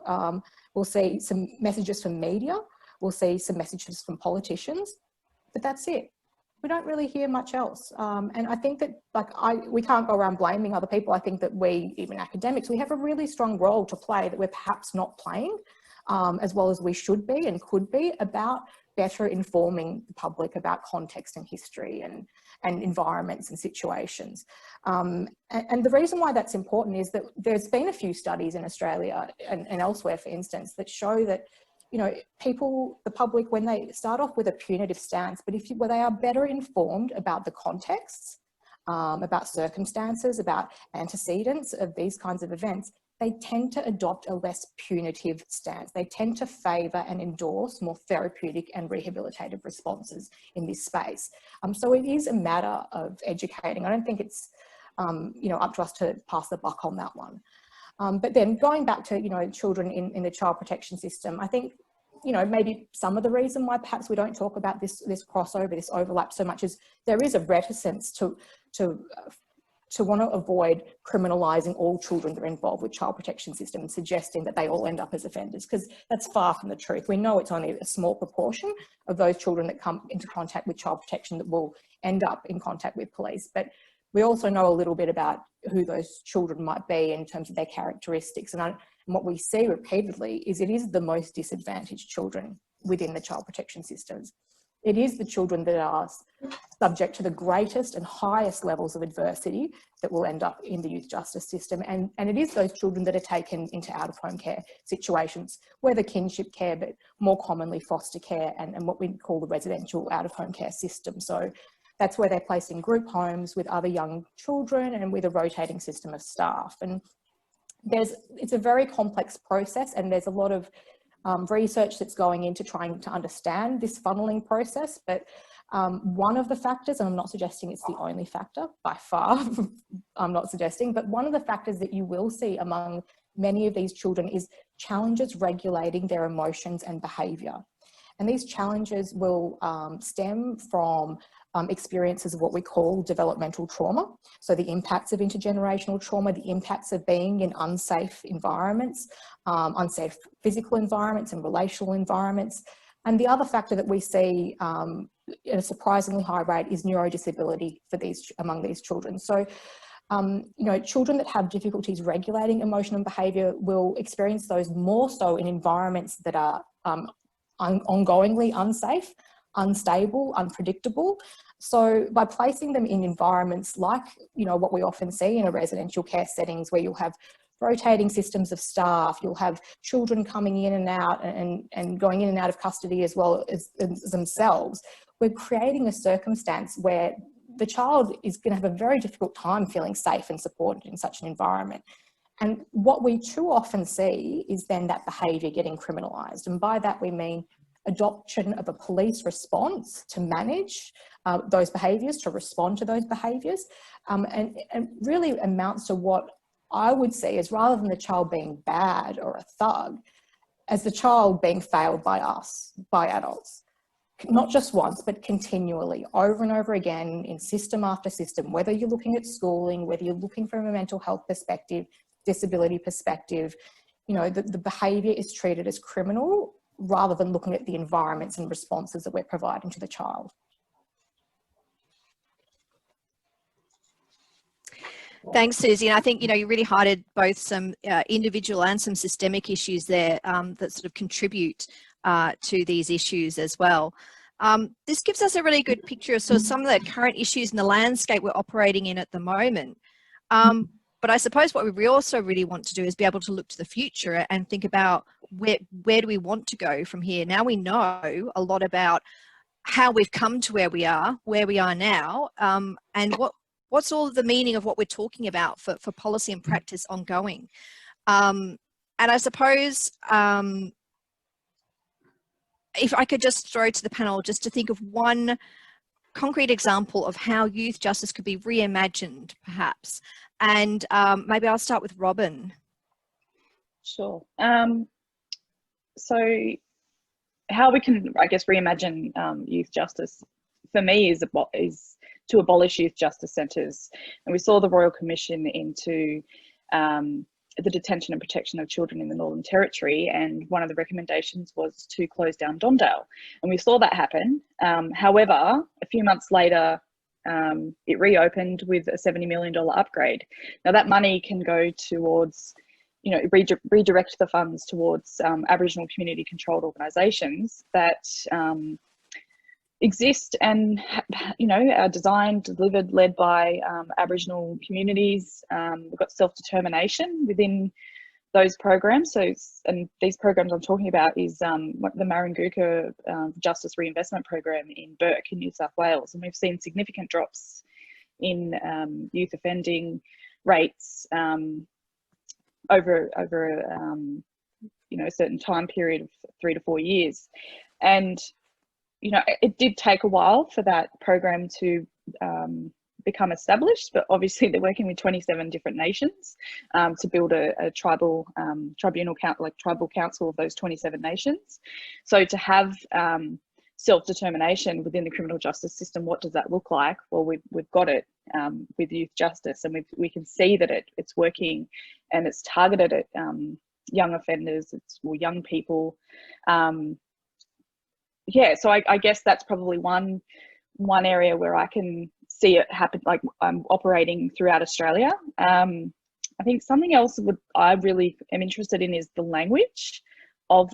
Speaker 4: We'll see some messages from media, we'll see some messages from politicians, but that's it. We don't really hear much else. And I think that, like, we can't go around blaming other people. I think that we, even academics, we have a really strong role to play that we're perhaps not playing as well as we should be and could be, about better informing the public about context and history and environments and situations. And the reason why that's important is that there's been a few studies in Australia and elsewhere, for instance, that show that, you know, people, the public, when they start off with a punitive stance, but where they are better informed about the contexts, about circumstances, about antecedents of these kinds of events, they tend to adopt a less punitive stance. They tend to favour and endorse more therapeutic and rehabilitative responses in this space. So it is a matter of educating. I don't think it's, you know, up to us to pass the buck on that one. But then going back to, you know, children in the child protection system, I think, you know, maybe some of the reason why perhaps we don't talk about this crossover, this overlap so much is there is a reticence to want to avoid criminalising all children that are involved with child protection system and suggesting that they all end up as offenders, because that's far from the truth. We know it's only a small proportion of those children that come into contact with child protection that will end up in contact with police. But we also know a little bit about who those children might be in terms of their characteristics. And what we see repeatedly is it is the most disadvantaged children within the child protection systems. It is the children that are subject to the greatest and highest levels of adversity that will end up in the youth justice system. And it is those children that are taken into out-of-home care situations, whether kinship care, but more commonly foster care and what we call the residential out-of-home care system. So that's where they're placed in group homes with other young children and with a rotating system of staff. And it's a very complex process, and there's a lot of research that's going into trying to understand this funneling process. But one of the factors, and I'm not suggesting it's the only factor by far, I'm not suggesting, but one of the factors that you will see among many of these children is challenges regulating their emotions and behaviour. And these challenges will stem from experiences of what we call developmental trauma. So the impacts of intergenerational trauma, the impacts of being in unsafe environments, unsafe physical environments and relational environments. And the other factor that we see at a surprisingly high rate is neurodisability among these children. So, you know, children that have difficulties regulating emotion and behaviour will experience those more so in environments that are ongoingly unsafe, unstable, unpredictable. So by placing them in environments like, you know, what we often see in a residential care settings, where you'll have rotating systems of staff, you'll have children coming in and out and going in and out of custody as well as themselves, we're creating a circumstance where the child is going to have a very difficult time feeling safe and supported in such an environment. And what we too often see is then that behaviour getting criminalised. And by that we mean adoption of a police response to manage those behaviours, to respond to those behaviours, and really amounts to what I would see as, rather than the child being bad or a thug, as the child being failed by us, by adults. Not just once, but continually, over and over again, in system after system, whether you're looking at schooling, whether you're looking from a mental health perspective, disability perspective, you know, the behaviour is treated as criminal rather than looking at the environments and responses that we're providing to the child.
Speaker 1: Thanks, Susie. And I think, you know, you really highlighted both some individual and some systemic issues there that sort of contribute to these issues as well. This gives us a really good picture of sort of some of the current issues in the landscape we're operating in at the moment. But I suppose what we also really want to do is be able to look to the future and think about where do we want to go from here. Now we know a lot about how we've come to where we are now, and what's all the meaning of what we're talking about for policy and practice ongoing. And I suppose if I could just throw to the panel just to think of one concrete example of how youth justice could be reimagined, perhaps. And maybe I'll start with Robyn.
Speaker 3: Sure. So how we can, I guess, reimagine youth justice, for me, is to abolish youth justice centres. And we saw the Royal Commission into the detention and protection of children in the Northern Territory, and one of the recommendations was to close down Dondale, and we saw that happen. However, a few months later, it reopened with a $70 million upgrade. Now that money can go towards, you know, redirect the funds towards Aboriginal community controlled organisations that exist and, you know, are designed, delivered, led by Aboriginal communities. We've got self-determination within those programs. So, and these programs I'm talking about is the Marangooka Justice Reinvestment Program in Burke in New South Wales. And we've seen significant drops in youth offending rates over you know, a certain time period of 3 to 4 years. And you know, it did take a while for that program to become established, but obviously they're working with 27 different nations to build a tribal tribunal tribal council of those 27 nations. So to have self-determination within the criminal justice system, what does that look like? Well, we've got it with youth justice, and we can see that it's working, and it's targeted at young offenders, or young people. Yeah, so I guess that's probably one area where I can see it happen, like I'm operating throughout Australia. I think something else I really am interested in is the language of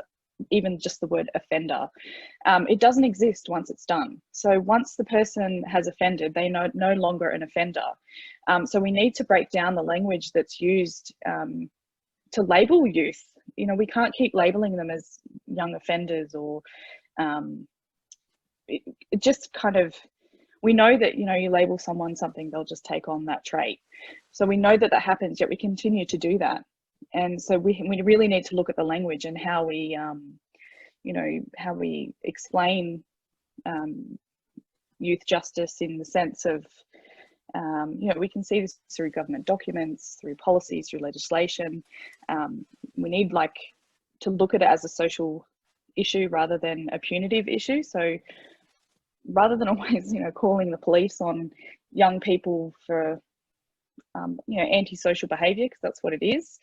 Speaker 3: even just the word offender. It doesn't exist once it's done. So once the person has offended, they are no longer an offender. So we need to break down the language that's used to label youth. You know, we can't keep labeling them as young offenders, or it just kind of, we know that, you know, you label someone something, they'll just take on that trait. So we know that happens, yet we continue to do that. And so we really need to look at the language and how we, you know, how we explain youth justice, in the sense of, you know, we can see this through government documents, through policies, through legislation. We need to look at it as a social issue rather than a punitive issue. So rather than always, you know, calling the police on young people for, you know, antisocial behaviour, because that's what it is,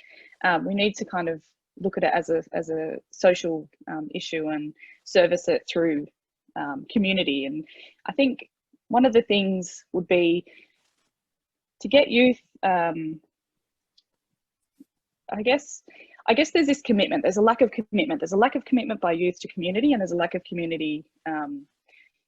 Speaker 3: we need to kind of look at it as a social issue and service it through community. And I think one of the things would be to get youth, I guess there's this commitment, there's a lack of commitment. There's a lack of commitment by youth to community, and there's a lack of community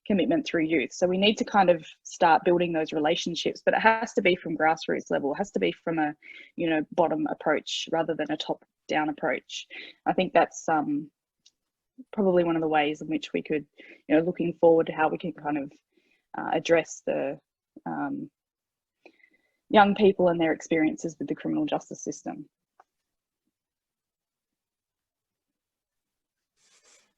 Speaker 3: commitment through youth. So we need to kind of start building those relationships, but it has to be from grassroots level. It has to be from a, you know, bottom approach rather than a top down approach. I think that's probably one of the ways in which we could, you know, looking forward to how we can kind of address the young people and their experiences with the criminal justice system.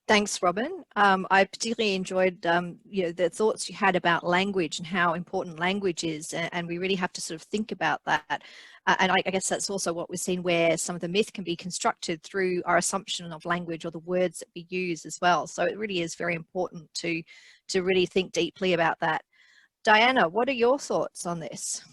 Speaker 1: Thanks, Robyn. I particularly enjoyed the thoughts you had about language and how important language is, and we really have to sort of think about that. And I guess that's also what we've seen, where some of the myth can be constructed through our assumption of language or the words that we use as well. So it really is very important to really think deeply about that. Diana, what are your thoughts on this?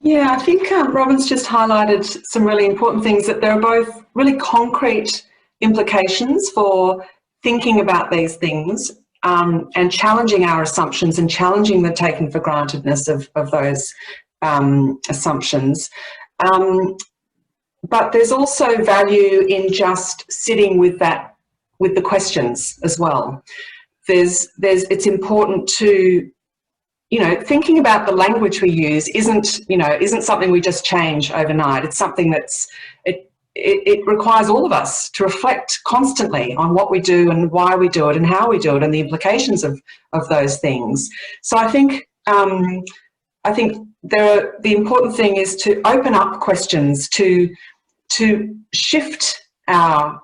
Speaker 2: Yeah, I think Robyn's just highlighted some really important things, that there are both really concrete implications for thinking about these things and challenging our assumptions and challenging the taken for grantedness of those assumptions. But there's also value in just sitting with that, with the questions as well. It's important to, thinking about the language we use isn't something we just change overnight. It's something it requires all of us to reflect constantly on what we do and why we do it and how we do it and the implications of those things. So I think the important thing is to open up questions, to shift our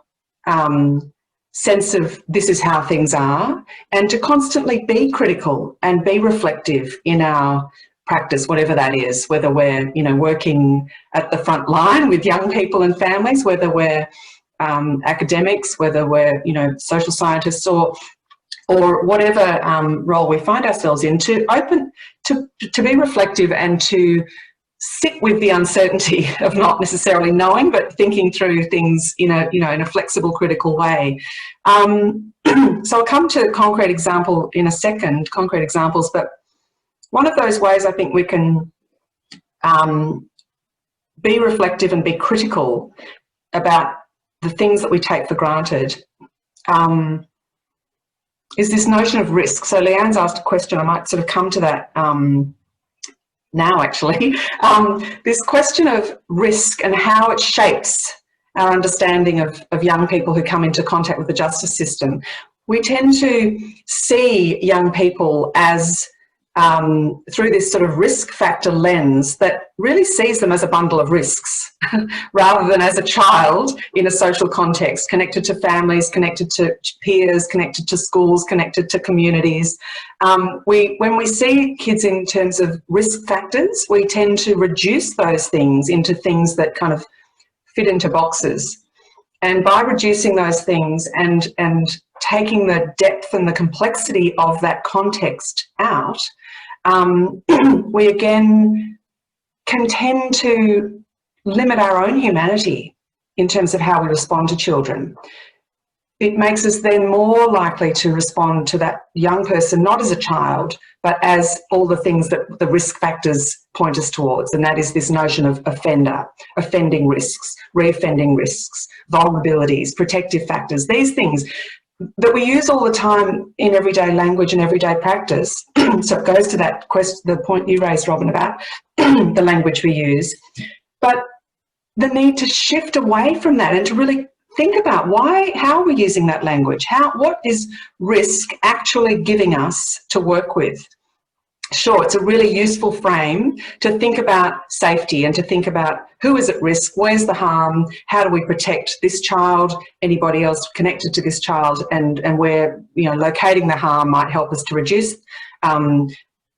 Speaker 2: sense of this is how things are, and to constantly be critical and be reflective in our practice, whatever that is, whether we're working at the front line with young people and families, whether we're academics, whether we're social scientists or whatever role we find ourselves in, to be reflective and to sit with the uncertainty of not necessarily knowing, but thinking through things in a flexible, critical way. So I'll come to concrete example in a second, concrete examples, but one of those ways I think we can be reflective and be critical about the things that we take for granted is this notion of risk. So Leanne's asked a question, I might sort of come to that now actually. This question of risk and how it shapes our understanding of young people who come into contact with the justice system. We tend to see young people as through this sort of risk factor lens that really sees them as a bundle of risks rather than as a child in a social context, connected to families, connected to peers, connected to schools, connected to communities. When we see kids in terms of risk factors, we tend to reduce those things into things that kind of fit into boxes. And by reducing those things and taking the depth and the complexity of that context out, we again can tend to limit our own humanity in terms of how we respond to children. It makes us then more likely to respond to that young person, not as a child, but as all the things that the risk factors point us towards, and that is this notion of offending risks, reoffending risks, vulnerabilities, protective factors, these things that we use all the time in everyday language and everyday practice. So it goes to that the point you raised, Robyn, about the language we use, but the need to shift away from that and to really think about how are we using that language? What is risk actually giving us to work with? Sure, it's a really useful frame to think about safety and to think about who is at risk, where's the harm, how do we protect this child, anybody else connected to this child, and where locating the harm might help us to reduce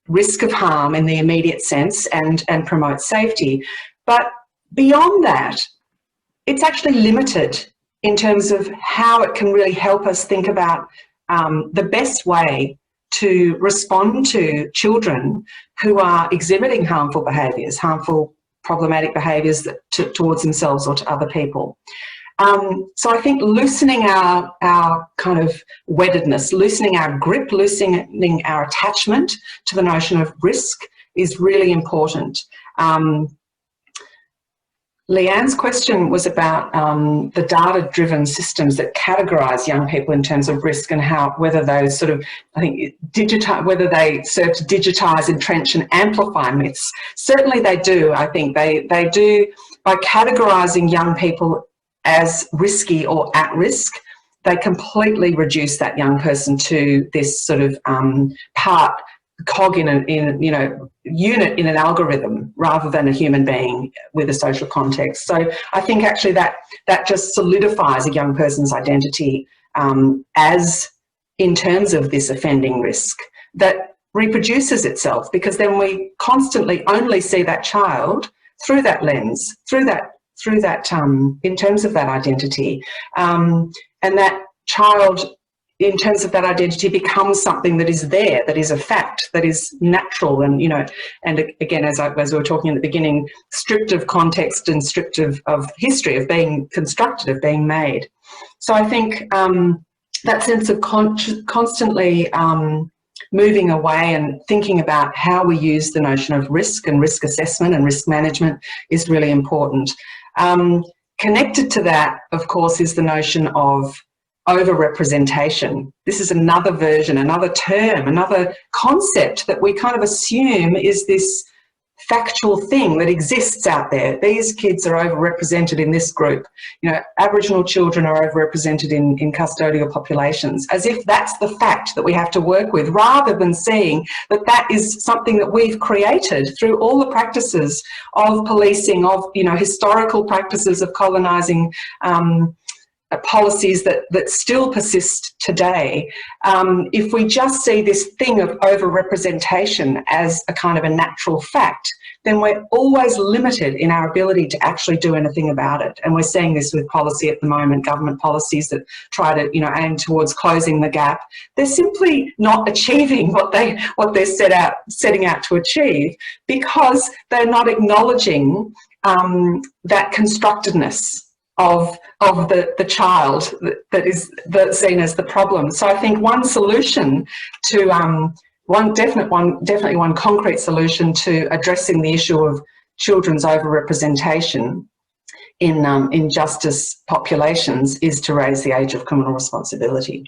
Speaker 2: risk of harm in the immediate sense and promote safety. But beyond that, it's actually limited in terms of how it can really help us think about the best way to respond to children who are exhibiting harmful behaviours, harmful, problematic behaviours towards themselves or to other people. So I think loosening our kind of weddedness, loosening our grip, loosening our attachment to the notion of risk is really important. Leanne's question was about the data-driven systems that categorise young people in terms of risk and whether those sort of, whether they serve to digitise, entrench and amplify myths. Certainly they do, I think. They do, by categorising young people as risky or at risk, they completely reduce that young person to this sort of part cog in a unit in an algorithm rather than a human being with a social context. So I think actually that just solidifies a young person's identity as in terms of this offending risk that reproduces itself, because then we constantly only see that child through that lens, through that in terms of that identity, and that child in terms of that identity becomes something that is there, that is a fact, that is natural, and and again, as we were talking at the beginning, stripped of context and stripped of history, of being constructed, of being made. So I think that sense of constantly moving away and thinking about how we use the notion of risk and risk assessment and risk management is really important. Connected to that, of course, is the notion of overrepresentation. This is another version, another term, another concept that we kind of assume is this factual thing that exists out there. These kids are overrepresented in this group. Aboriginal children are overrepresented in custodial populations, as if that's the fact that we have to work with, rather than seeing that that is something that we've created through all the practices of policing, of historical practices of colonising policies that still persist today. If we just see this thing of overrepresentation as a kind of a natural fact, then we're always limited in our ability to actually do anything about it. And we're seeing this with policy at the moment, government policies that try to aim towards closing the gap. They're simply not achieving what they're setting out to achieve, because they're not acknowledging that constructedness of the child that's seen as the problem. So I think one solution to definitely one concrete solution to addressing the issue of children's overrepresentation in justice populations is to raise the age of criminal responsibility.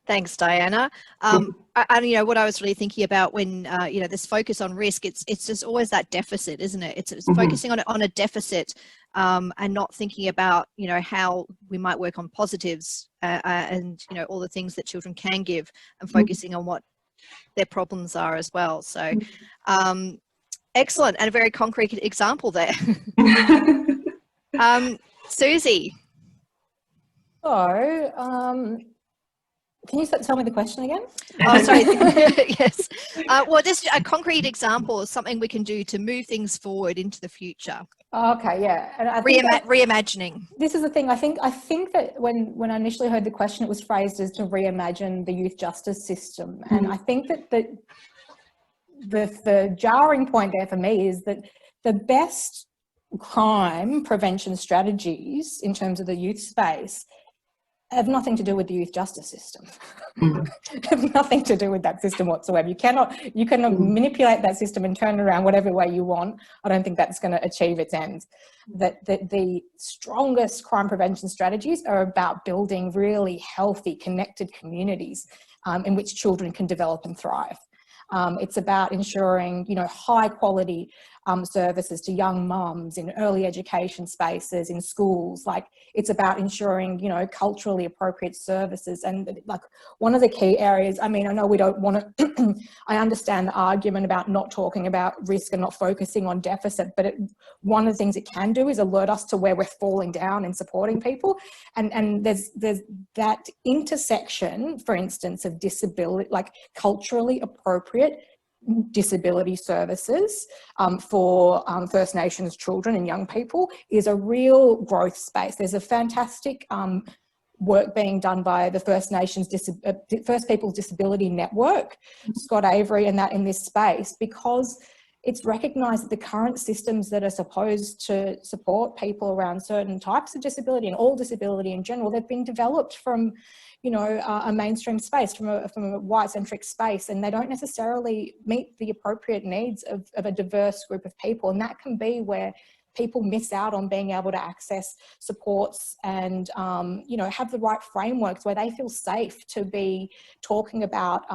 Speaker 1: Thanks, Diana. And what I was really thinking about when this focus on risk, it's just always that deficit, isn't it? It's focusing on a deficit and not thinking about how we might work on positives and all the things that children can give, and focusing on what their problems are as well. So excellent, and a very concrete example there. Susie.
Speaker 4: So can you tell me the question again?
Speaker 1: Oh, sorry. Yes. Well, just a concrete example of something we can do to move things forward into the future.
Speaker 4: Okay, yeah. And I
Speaker 1: think reimagining.
Speaker 4: This is the thing. I think that when I initially heard the question, it was phrased as to reimagine the youth justice system. And I think that the jarring point there for me is that the best crime prevention strategies in terms of the youth space have nothing to do with the youth justice system. Have nothing to do with that system whatsoever. You cannot manipulate that system and turn it around whatever way you want. I don't think that's going to achieve its ends. That the strongest crime prevention strategies are about building really healthy, connected communities in which children can develop and thrive. It's about ensuring, high quality services to young mums in early education spaces, in schools. Like, it's about ensuring, culturally appropriate services. And like, one of the key areas, I know we don't want to, I understand the argument about not talking about risk and not focusing on deficit, but one of the things it can do is alert us to where we're falling down in supporting people. And there's that intersection, for instance, of disability, like culturally appropriate disability services for First Nations children and young people is a real growth space. There's a fantastic work being done by the First Nations First Peoples Disability Network, Scott Avery, and that in this space, because it's recognised that the current systems that are supposed to support people around certain types of disability and all disability in general, they've been developed from a mainstream space, from a white-centric space, and they don't necessarily meet the appropriate needs of a diverse group of people. And that can be where people miss out on being able to access supports and, have the right frameworks where they feel safe to be talking about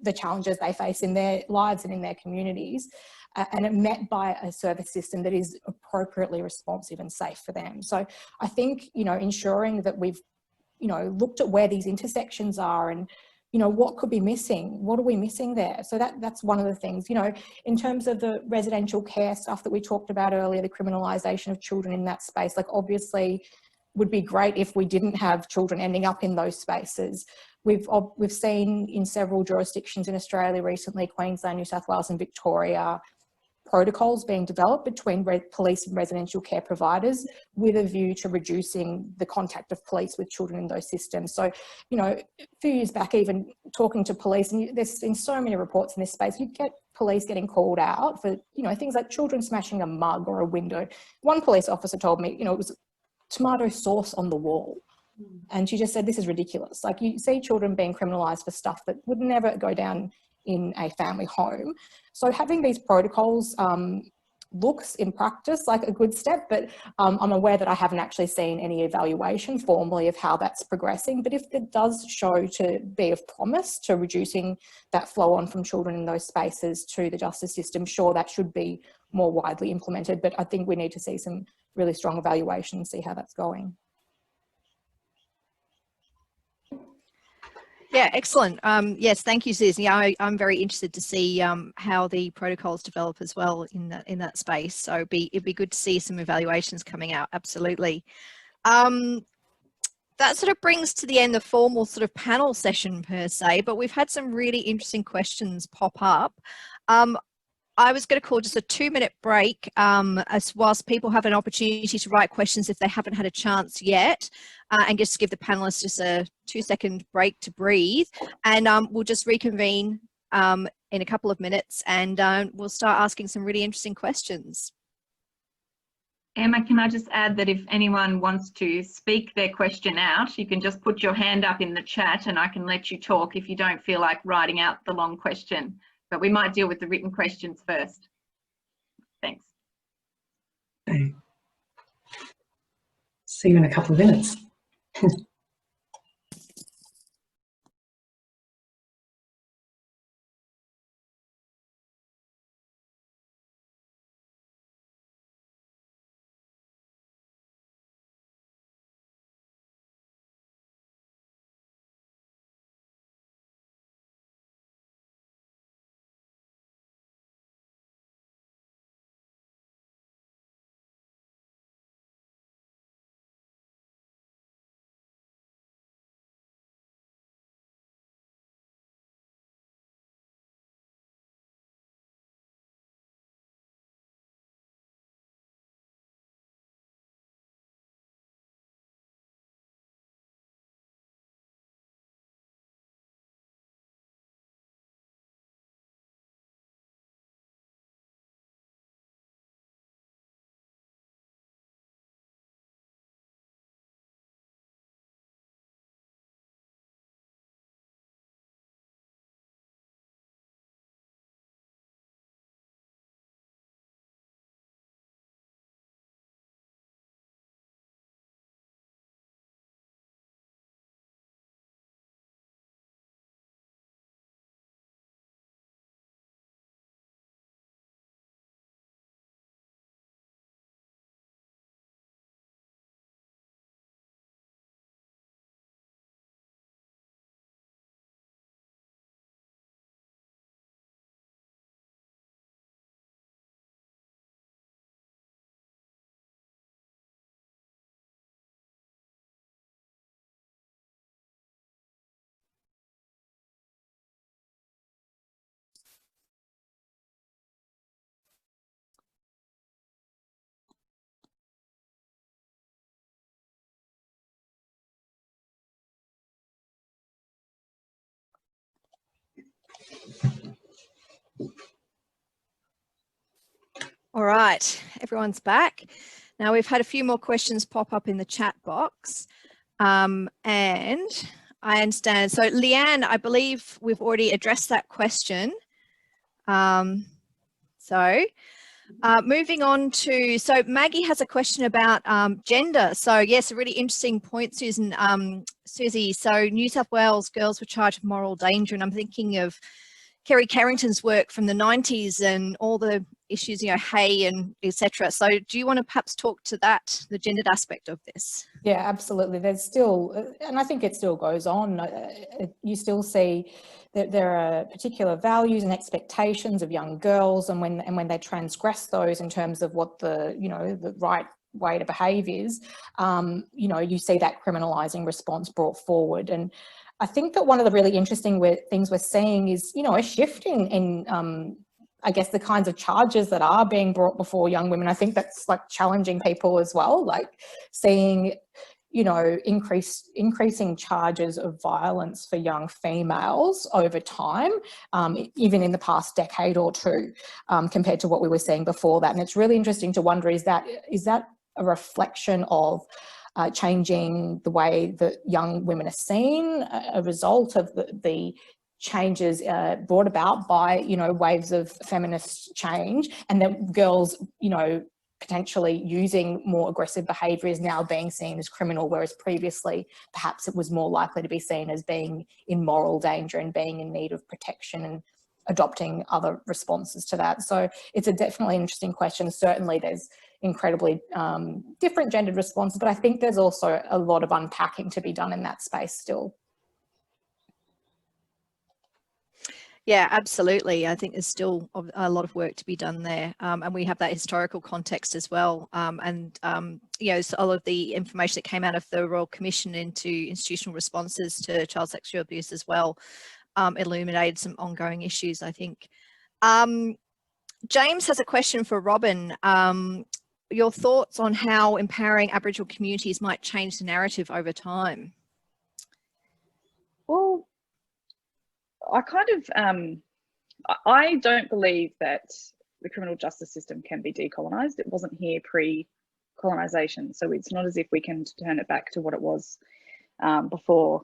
Speaker 4: the challenges they face in their lives and in their communities. and it met by a service system that is appropriately responsive and safe for them. So I think, you know, ensuring that we've, you know, looked at where these intersections are and, you know, what could be missing? What are we missing there? So that's one of the things, you know, in terms of the residential care stuff that we talked about earlier, the criminalisation of children in that space, like obviously would be great if we didn't have children ending up in those spaces. We've seen in several jurisdictions in Australia recently, Queensland, New South Wales and Victoria, protocols being developed between police and residential care providers with a view to reducing the contact of police with children in those systems. So, you know, a few years back, even talking to police, and there's been so many reports in this space, you get police getting called out for, you know, things like children smashing a mug or a window. One police officer told me, you know, it was tomato sauce on the wall. And she just said, this is ridiculous. Like, you see children being criminalised for stuff that would never go down in a family home. So having these protocols looks in practice like a good step, but I'm aware that I haven't actually seen any evaluation formally of how that's progressing. But if it does show to be of promise to reducing that flow on from children in those spaces to the justice system, sure, that should be more widely implemented. But I think we need to see some really strong evaluation and see how that's going.
Speaker 1: Yeah, excellent. Yes, thank you, Susan. Yeah, I'm very interested to see how the protocols develop as well in that space. So it'd be good to see some evaluations coming out. Absolutely. That sort of brings to the end the formal sort of panel session per se, but we've had some really interesting questions pop up. I was going to call just a 2-minute break as whilst people have an opportunity to write questions if they haven't had a chance yet, and just give the panelists just a 2-second break to breathe, and we'll just reconvene in a couple of minutes, and we'll start asking some really interesting questions.
Speaker 5: Emma, can I just add that if anyone wants to speak their question out, you can just put your hand up in the chat and I can let you talk if you don't feel like writing out the long question. But we might deal with the written questions first. Thanks.
Speaker 2: Okay. See you in a couple of minutes.
Speaker 1: All right, everyone's back. Now we've had a few more questions pop up in the chat box, and I understand. So Leanne, I believe we've already addressed that question. Moving on to, so Maggie has a question about gender. So yes, a really interesting point, Susan, Susie. So New South Wales girls were charged with moral danger, and I'm thinking of Kerry Carrington's work from the 90s and all the issues, you know, hay and etc. So do you want to perhaps talk to that, the gendered aspect of this?
Speaker 4: Yeah, absolutely. There's still, and I think it still goes on, you still see that there are particular values and expectations of young girls, and when they transgress those in terms of what the, you know, the right way to behave is, you know, you see that criminalising response brought forward. And I think that one of the really interesting things we're seeing is, you know, a shift in I guess the kinds of charges that are being brought before young women. I think that's like challenging people as well, like seeing, you know, increasing charges of violence for young females over time, even in the past decade or two, compared to what we were seeing before that. And it's really interesting to wonder, is that a reflection of changing the way that young women are seen, a result of the changes brought about by, you know, waves of feminist change, and that girls, you know, potentially using more aggressive behaviour is now being seen as criminal, whereas previously perhaps it was more likely to be seen as being in moral danger and being in need of protection and adopting other responses to that. So it's a definitely interesting question. Certainly there's incredibly different gendered responses, but I think there's also a lot of unpacking to be done in that space still.
Speaker 1: Yeah, absolutely. I think there's still a lot of work to be done there. And we have that historical context as well. You know, so all of the information that came out of the Royal Commission into institutional responses to child sexual abuse as well illuminated some ongoing issues, I think. James has a question for Robyn. Your thoughts on how empowering Aboriginal communities might change the narrative over time?
Speaker 3: Well, I kind of, I don't believe that the criminal justice system can be decolonised. It wasn't here pre-colonisation, so it's not as if we can turn it back to what it was before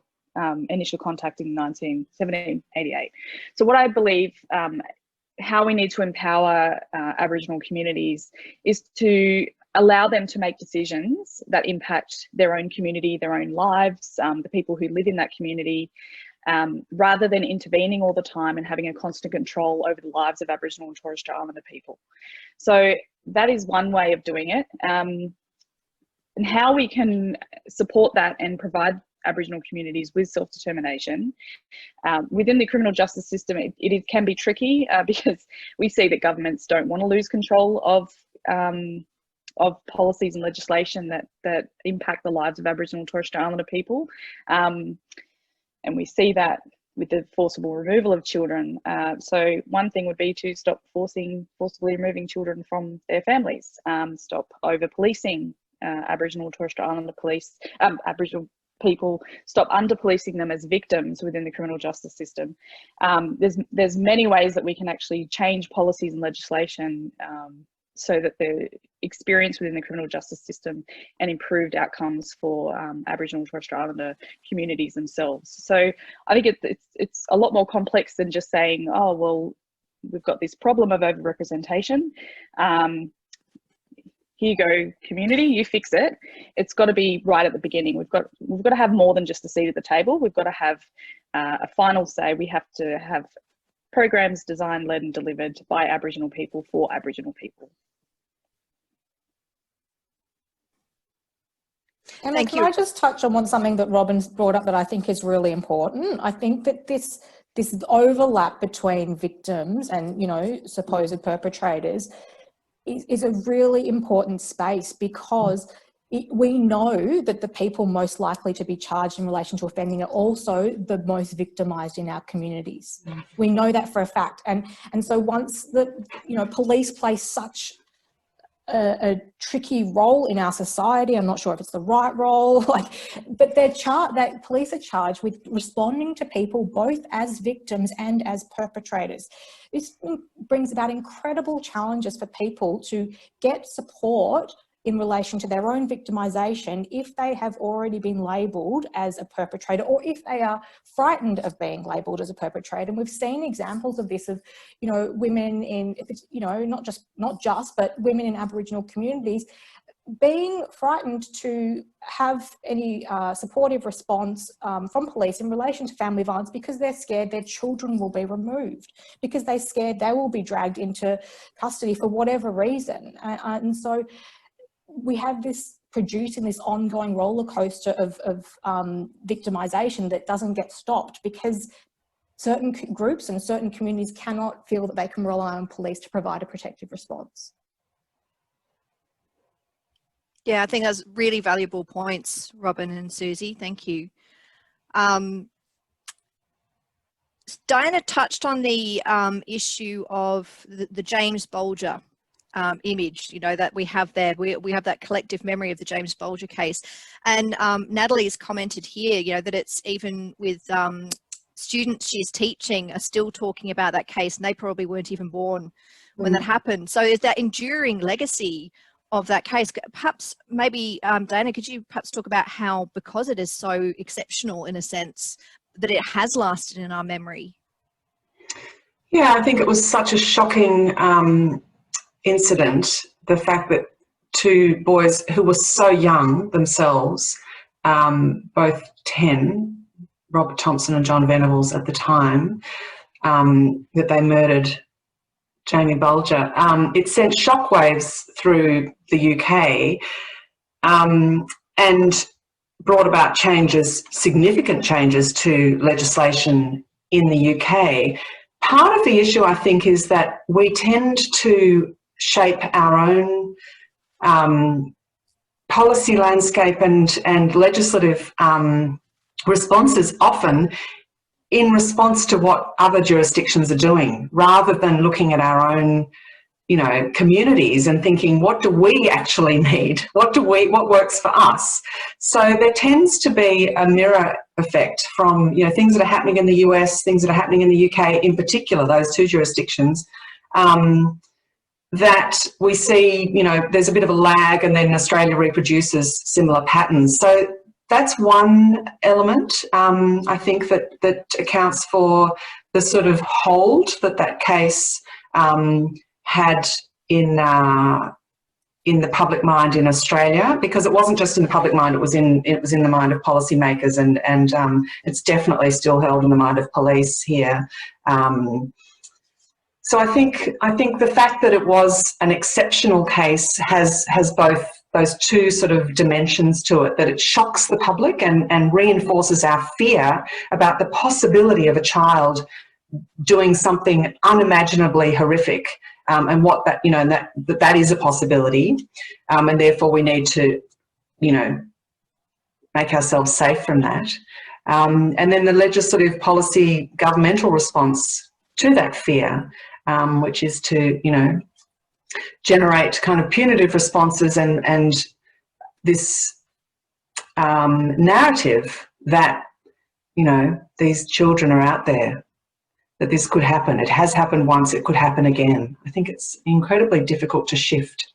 Speaker 3: initial contact in 1788. So what I believe, how we need to empower Aboriginal communities is to allow them to make decisions that impact their own community, their own lives, the people who live in that community, rather than intervening all the time and having a constant control over the lives of Aboriginal and Torres Strait Islander people. So that is one way of doing it. And how we can support that and provide Aboriginal communities with self-determination within the criminal justice system, it can be tricky because we see that governments don't want to lose control of policies and legislation that impact the lives of Aboriginal and Torres Strait Islander people. And we see that with the forcible removal of children. So one thing would be to stop forcibly removing children from their families, stop over-policing Aboriginal and Torres Strait Islander Aboriginal people, stop under-policing them as victims within the criminal justice system. There's many ways that we can actually change policies and legislation so that the experience within the criminal justice system and improved outcomes for Aboriginal and Torres Strait Islander communities themselves. So I think it's a lot more complex than just saying, oh, well, we've got this problem of overrepresentation. Here you go, community, you fix it. It's got to be right at the beginning. We've got to have more than just a seat at the table. We've got to have a final say. We have to have programs designed, led and delivered by Aboriginal people for Aboriginal people.
Speaker 4: Emma, can I just touch on something that Robyn's brought up that I think is really important? I think that this overlap between victims and, you know, supposed perpetrators is a really important space, because we know that the people most likely to be charged in relation to offending are also the most victimised in our communities. We know that for a fact. And so once police play such a tricky role in our society, I'm not sure if it's the right role, but that police are charged with responding to people both as victims and as perpetrators. This brings about incredible challenges for people to get support in relation to their own victimisation if they have already been labelled as a perpetrator, or if they are frightened of being labelled as a perpetrator. And we've seen examples of this, of, women in, not just, but women in Aboriginal communities being frightened to have any supportive response from police in relation to family violence because they're scared their children will be removed, because they're scared they will be dragged into custody for whatever reason. And so we have this producing this ongoing roller coaster of victimisation that doesn't get stopped because certain groups and certain communities cannot feel that they can rely on police to provide a protective response.
Speaker 1: Yeah, I think that's really valuable points, Robyn and Susie. Thank you. Diana touched on the issue of the James Bulger image, you know, that we have there. We have that collective memory of the James Bulger case. And Natalie's commented here, you know, that it's even with students she's teaching are still talking about that case, and they probably weren't even born when that happened. So is that enduring legacy of that case? Perhaps maybe Diana, could you perhaps talk about how, because it is so exceptional in a sense, that it has lasted in our memory?
Speaker 2: Yeah, I think it was such a shocking incident, the fact that two boys who were so young themselves, both 10, Robert Thompson and John Venables at the time, that they murdered Jamie Bulger. It sent shockwaves through the UK and brought about changes, significant changes to legislation in the UK. Part of the issue, I think, is that we tend to shape our own policy landscape and legislative responses often in response to what other jurisdictions are doing, rather than looking at our own, you know, communities and thinking, what do we actually need? What works for us? So there tends to be a mirror effect from, you know, things that are happening in the US, things that are happening in the UK, in particular, those two jurisdictions, that we see, you know, there's a bit of a lag, and then Australia reproduces similar patterns. So that's one element, I think, that accounts for the sort of hold that case had in the public mind in Australia, because it wasn't just in the public mind; it was in the mind of policymakers, and it's definitely still held in the mind of police here. So I think the fact that it was an exceptional case has both those two sort of dimensions to it, that it shocks the public and reinforces our fear about the possibility of a child doing something unimaginably horrific, and what that, you know, and that is a possibility, and therefore we need to, you know, make ourselves safe from that. And then the legislative policy governmental response to that fear, which is to, you know, generate kind of punitive responses and this narrative that, you know, these children are out there, that this could happen. It has happened once, it could happen again. I think it's incredibly difficult to shift.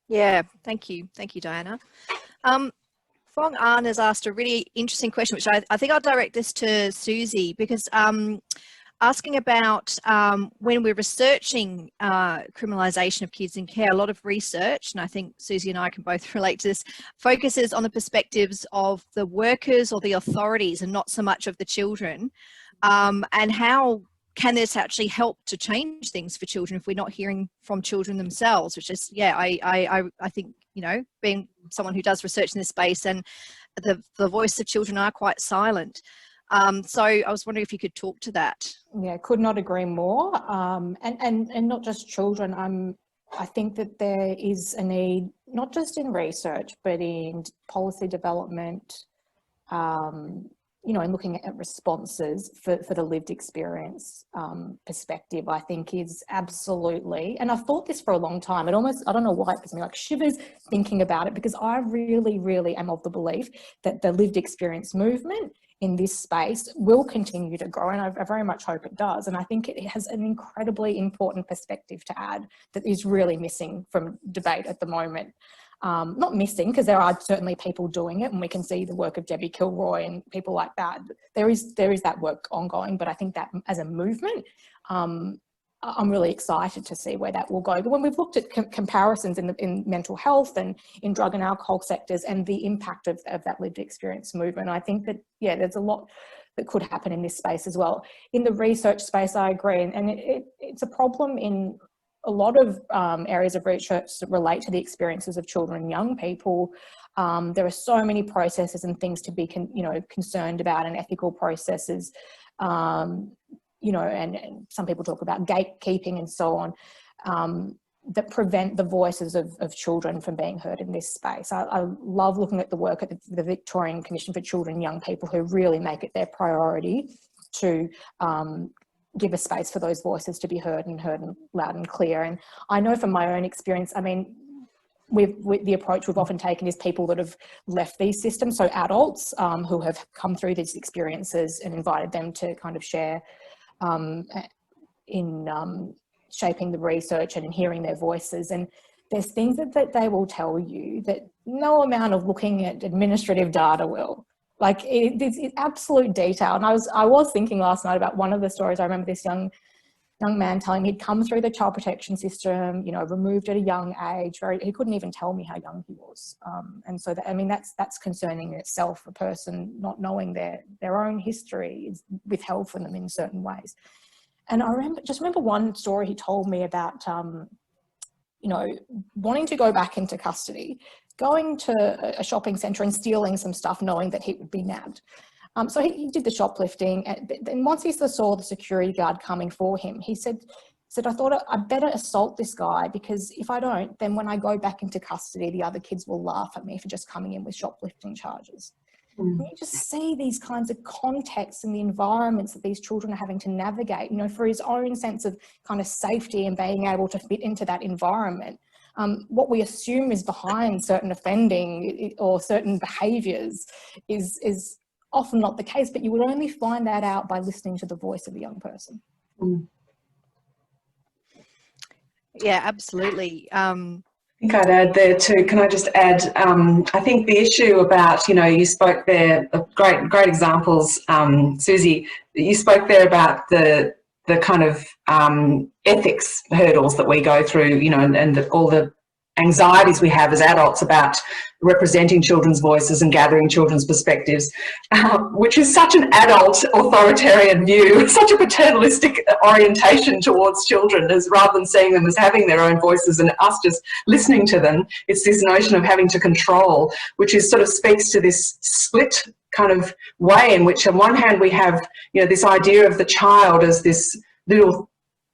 Speaker 1: Yeah, thank you, Diana. Fong An has asked a really interesting question, which I think I'll direct this to Susie, because asking about when we're researching criminalisation of kids in care, a lot of research, and I think Susie and I can both relate to this, focuses on the perspectives of the workers or the authorities and not so much of the children, and how can this actually help to change things for children if we're not hearing from children themselves, which is, yeah, I think, you know, being someone who does research in this space, and the voice of children are quite silent. So I was wondering if you could talk to that.
Speaker 4: Yeah, could not agree more. And not just children. I think that there is a need, not just in research, but in policy development, you know, and looking at responses for the lived experience perspective, I think is absolutely, and I've thought this for a long time. It almost, I don't know why, it gives me like shivers thinking about it, because I really, really am of the belief that the lived experience movement in this space will continue to grow, and I very much hope it does. And I think it has an incredibly important perspective to add that is really missing from debate at the moment. Not missing, because there are certainly people doing it, and we can see the work of Debbie Kilroy and people like that. There is that work ongoing, but I think that as a movement, I'm really excited to see where that will go. But when we've looked at comparisons in mental health and in drug and alcohol sectors and the impact of that lived experience movement, I think that, yeah, there's a lot that could happen in this space as well. In the research space, I agree. And it's a problem in a lot of areas of research that relate to the experiences of children and young people. There are so many processes and things to be concerned about, and ethical processes, and some people talk about gatekeeping and so on, that prevent the voices of children from being heard in this space. I love looking at the work at the Victorian Commission for Children and Young People, who really make it their priority to give a space for those voices to be heard loud and clear. And I know from my own experience, I mean, the approach we've often taken is people that have left these systems, so adults who have come through these experiences, and invited them to kind of share in shaping the research and in hearing their voices. And there's things that they will tell you that no amount of looking at administrative data will. Like, it's absolute detail. And I was thinking last night about one of the stories. I remember this young man telling me he'd come through the child protection system, removed at a young age. He couldn't even tell me how young he was. And so, that's concerning in itself. A person not knowing their own history is withheld from them in certain ways. And I remember one story he told me about, wanting to go back into custody, going to a shopping centre and stealing some stuff, knowing that he would be nabbed. So he did the shoplifting, and then once he saw the security guard coming for him, he said, I thought I'd better assault this guy, because if I don't, then when I go back into custody, the other kids will laugh at me for just coming in with shoplifting charges. And you just see these kinds of contexts and the environments that these children are having to navigate, for his own sense of kind of safety and being able to fit into that environment. What we assume is behind certain offending or certain behaviours is often not the case, but you would only find that out by listening to the voice of a young person.
Speaker 1: Yeah, absolutely.
Speaker 2: I think I'd add there too. Can I just add? I think the issue about, you spoke there of great examples, Susie. You spoke there about the kind of ethics hurdles that we go through, and all the anxieties we have as adults about representing children's voices and gathering children's perspectives, which is such an adult authoritarian view, such a paternalistic orientation towards children, as rather than seeing them as having their own voices and us just listening to them. It's this notion of having to control, which is sort of speaks to this split kind of way in which on one hand we have, this idea of the child as this little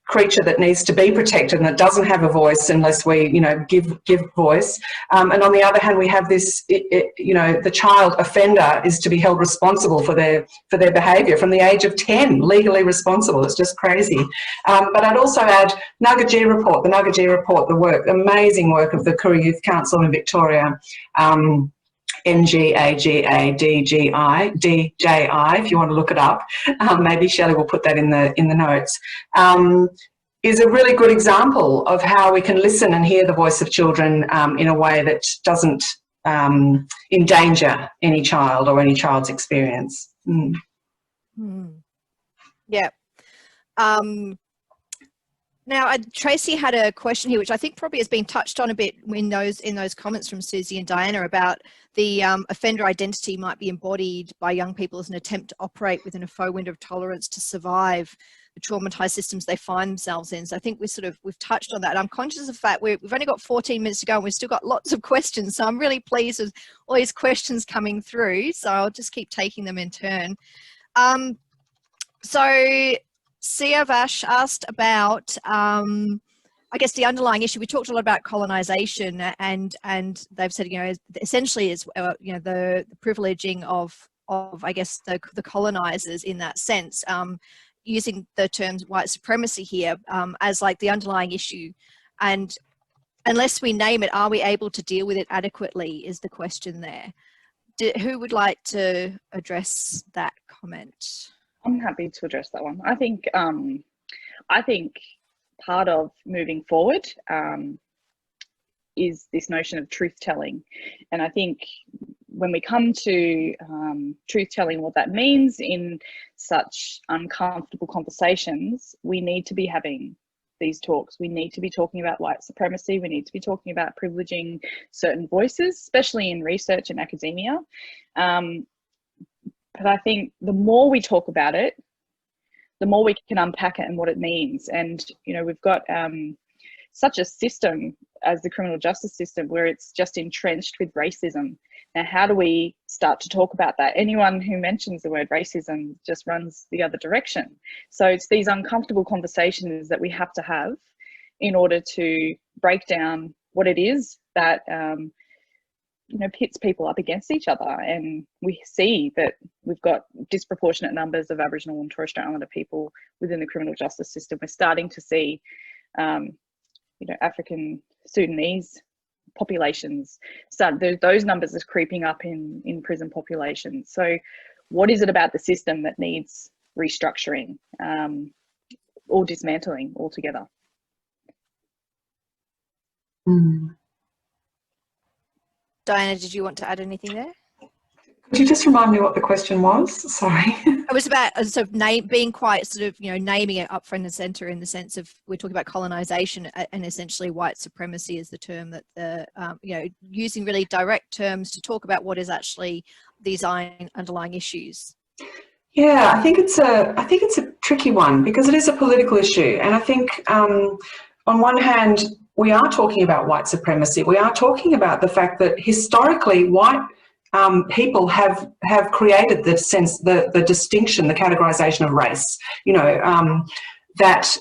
Speaker 2: creature that needs to be protected and that doesn't have a voice unless we, give voice. And on the other hand, we have this, the child offender is to be held responsible for their behaviour from the age of 10, legally responsible. It's just crazy. But I'd also add the Nugget report, the amazing work of the Koori Youth Council in Victoria, NGAGADGI, if you want to look it up. Maybe Shelley will put that in the notes. Is a really good example of how we can listen and hear the voice of children in a way that doesn't endanger any child or any child's experience.
Speaker 1: Yeah. Now, Tracy had a question here, which I think probably has been touched on a bit in those comments from Susie and Diana about the offender identity might be embodied by young people as an attempt to operate within a faux window of tolerance to survive the traumatized systems they find themselves in. So I think we've touched on that. I'm conscious of the fact we've only got 14 minutes to go and we've still got lots of questions. So I'm really pleased with all these questions coming through. So I'll just keep taking them in turn. So Siavash asked about, I guess, the underlying issue. We talked a lot about colonisation, and they've said, essentially is, the privileging of I guess, the colonisers in that sense, using the term white supremacy here as like the underlying issue. And unless we name it, are we able to deal with it adequately is the question there. Who would like to address that comment?
Speaker 3: I'm happy to address that one. I think part of moving forward is this notion of truth telling, and I think when we come to truth telling, what that means in such uncomfortable conversations, we need to be having these talks. We need to be talking about white supremacy. We need to be talking about privileging certain voices, especially in research and academia. But I think the more we talk about it, the more we can unpack it and what it means. And, you know, we've got such a system as the criminal justice system where it's just entrenched with racism. Now, how do we start to talk about that? Anyone who mentions the word racism just runs the other direction. So it's these uncomfortable conversations that we have to have in order to break down what it is that, you know, pits people up against each other. And we see that we've got disproportionate numbers of Aboriginal and Torres Strait Islander people within the criminal justice system. We're starting to see, you know, African Sudanese populations those numbers are creeping up in prison populations. So what is it about the system that needs restructuring or dismantling altogether?
Speaker 1: Diana, did you want to add anything there?
Speaker 2: Could you just remind me what the question was? Sorry.
Speaker 1: It was about sort of being quite sort of, you know, naming it up front and centre in the sense of we're talking about colonisation and essentially white supremacy is the term that the, you know, using really direct terms to talk about what is actually these underlying issues.
Speaker 2: Yeah, I think it's a tricky one because it is a political issue, and I think on one hand we are talking about white supremacy. We are talking about the fact that historically white people have created the sense, the distinction, the categorisation of race. You know, that,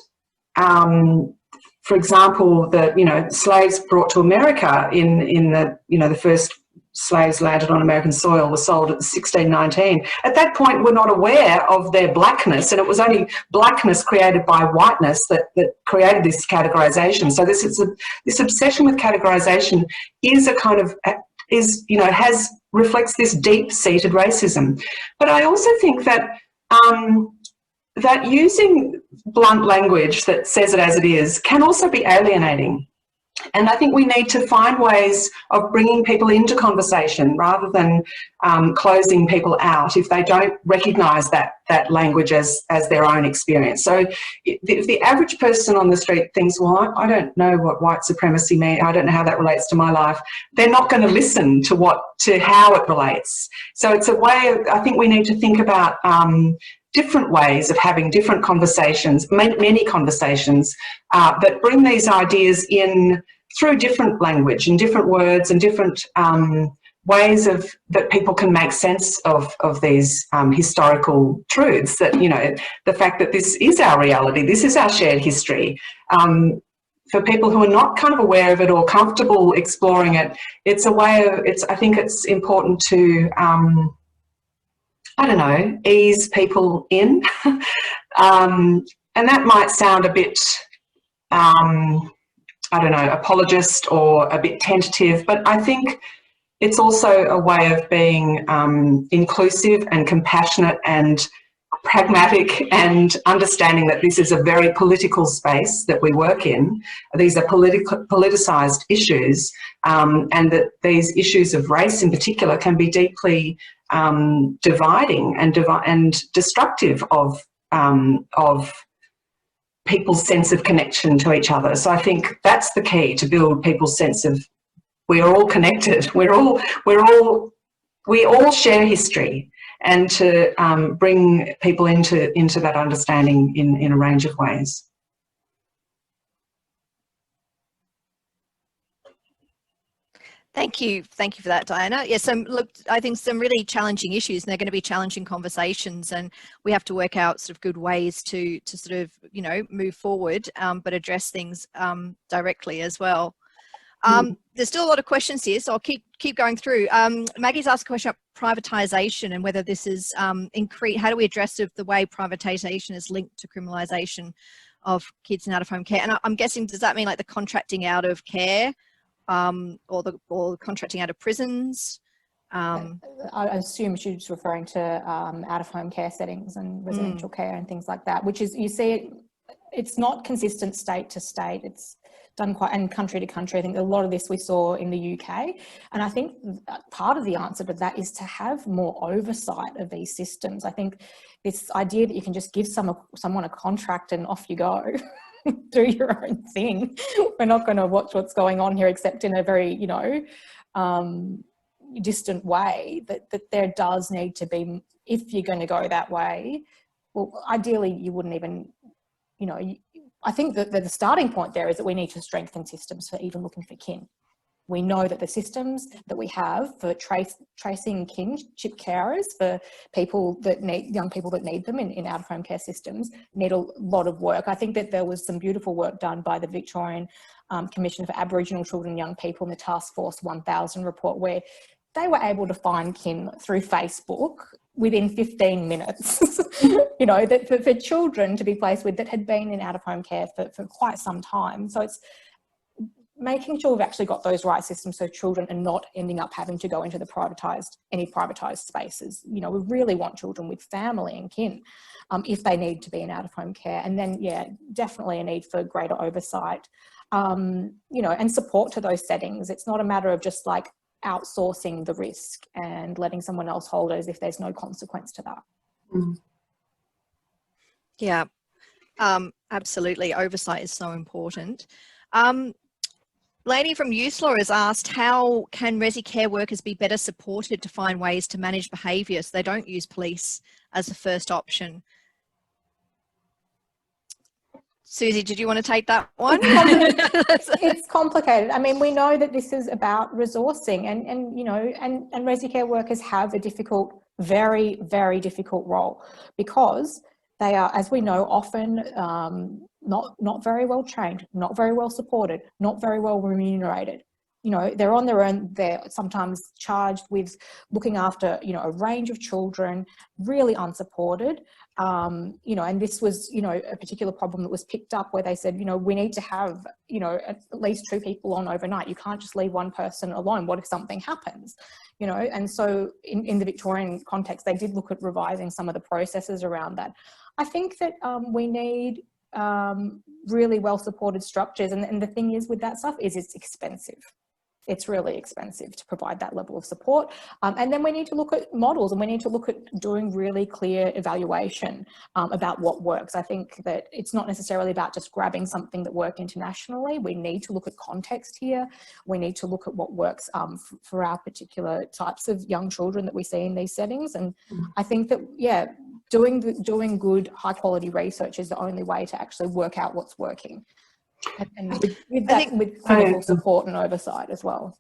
Speaker 2: for example, the slaves brought to America in the the first slaves landed on American soil were sold at 1619. At that point, we're not aware of their blackness, and it was only blackness created by whiteness that created this categorisation. So this obsession with categorisation is a kind of reflects this deep-seated racism. But I also think that that using blunt language that says it as it is can also be alienating. And I think we need to find ways of bringing people into conversation rather than closing people out if they don't recognise that language as their own experience. So if the average person on the street thinks, well, I don't know what white supremacy means, I don't know how that relates to my life, they're not going to listen to how it relates. So it's a way I think we need to think about different ways of having different conversations, many conversations that bring these ideas in through different language and different words and different ways that people can make sense of these historical truths, that, the fact that this is our reality, this is our shared history. For people who are not kind of aware of it or comfortable exploring it, it's a way of, I think it's important to, ease people in. And that might sound a bit, apologist or a bit tentative, but I think it's also a way of being inclusive and compassionate and pragmatic and understanding that this is a very political space that we work in. These are politicised issues, and that these issues of race in particular can be deeply dividing and destructive of people's sense of connection to each other. So I think that's the key, to build people's sense of we're all connected. We all share history, and to bring people into that understanding in a range of ways.
Speaker 1: Thank you for that, Diana. Yes, I think some really challenging issues, and they're going to be challenging conversations, and we have to work out sort of good ways to sort of move forward, but address things directly as well. There's still a lot of questions here, so I'll keep going through. Maggie's asked a question about privatisation and whether this is how do we address the way privatisation is linked to criminalisation of kids in out-of-home care? And I'm guessing, does that mean like the contracting out of care? Or contracting out of prisons?
Speaker 4: I assume she's referring to out-of-home care settings and residential care and things like that, which is, you see, it's not consistent state to state. It's done quite, and country to country. I think a lot of this we saw in the UK. And I think part of the answer to that is to have more oversight of these systems. I think this idea that you can just give someone a contract and off you go do your own thing. We're not going to watch what's going on here, except in a very, you know, distant way. That there does need to be, if you're going to go that way, well, ideally you wouldn't even, you know, I think that the starting point there is that we need to strengthen systems for even looking for kin. We know that the systems that we have for tracing kinship carers for people that need, young people that need them in out-of-home care systems, need a lot of work. I think that there was some beautiful work done by the Victorian Commission for Aboriginal Children and Young People in the Task Force 1000 report, where they were able to find kin through Facebook within 15 minutes, you know, that for children to be placed with that had been in out-of-home care for quite some time. So it's making sure we've actually got those right systems so children are not ending up having to go into the privatised spaces. You know, we really want children with family and kin if they need to be in out-of-home care. And then, yeah, definitely a need for greater oversight, you know, and support to those settings. It's not a matter of just like outsourcing the risk and letting someone else hold it as if there's no consequence to that.
Speaker 2: Mm.
Speaker 1: Yeah, absolutely. Oversight is so important. Lady from Youth Law has asked, how can Resi care workers be better supported to find ways to manage behaviour so they don't use police as the first option? Susie, did you want to take that one?
Speaker 4: It's complicated. I mean, we know that this is about resourcing and you know, and Resi care workers have a difficult, very, very difficult role because they are, as we know, often not very well trained, not very well supported, not very well remunerated. You know, they're on their own. They're sometimes charged with looking after, you know, a range of children, really unsupported. You know, and this was, you know, a particular problem that was picked up where they said, you know, we need to have, you know, at least 2 people on overnight. You can't just leave one person alone. What if something happens? You know, and so in the Victorian context, they did look at revising some of the processes around that. I think that we need really well supported structures, and the thing is with that stuff is it's expensive. It's really expensive to provide that level of support. And then we need to look at models, and we need to look at doing really clear evaluation about what works. I think that it's not necessarily about just grabbing something that worked internationally. We need to look at context here. We need to look at what works for our particular types of young children that we see in these settings. And I think that, yeah, doing good, high quality research is the only way to actually work out what's working. And with clinical support and oversight as well.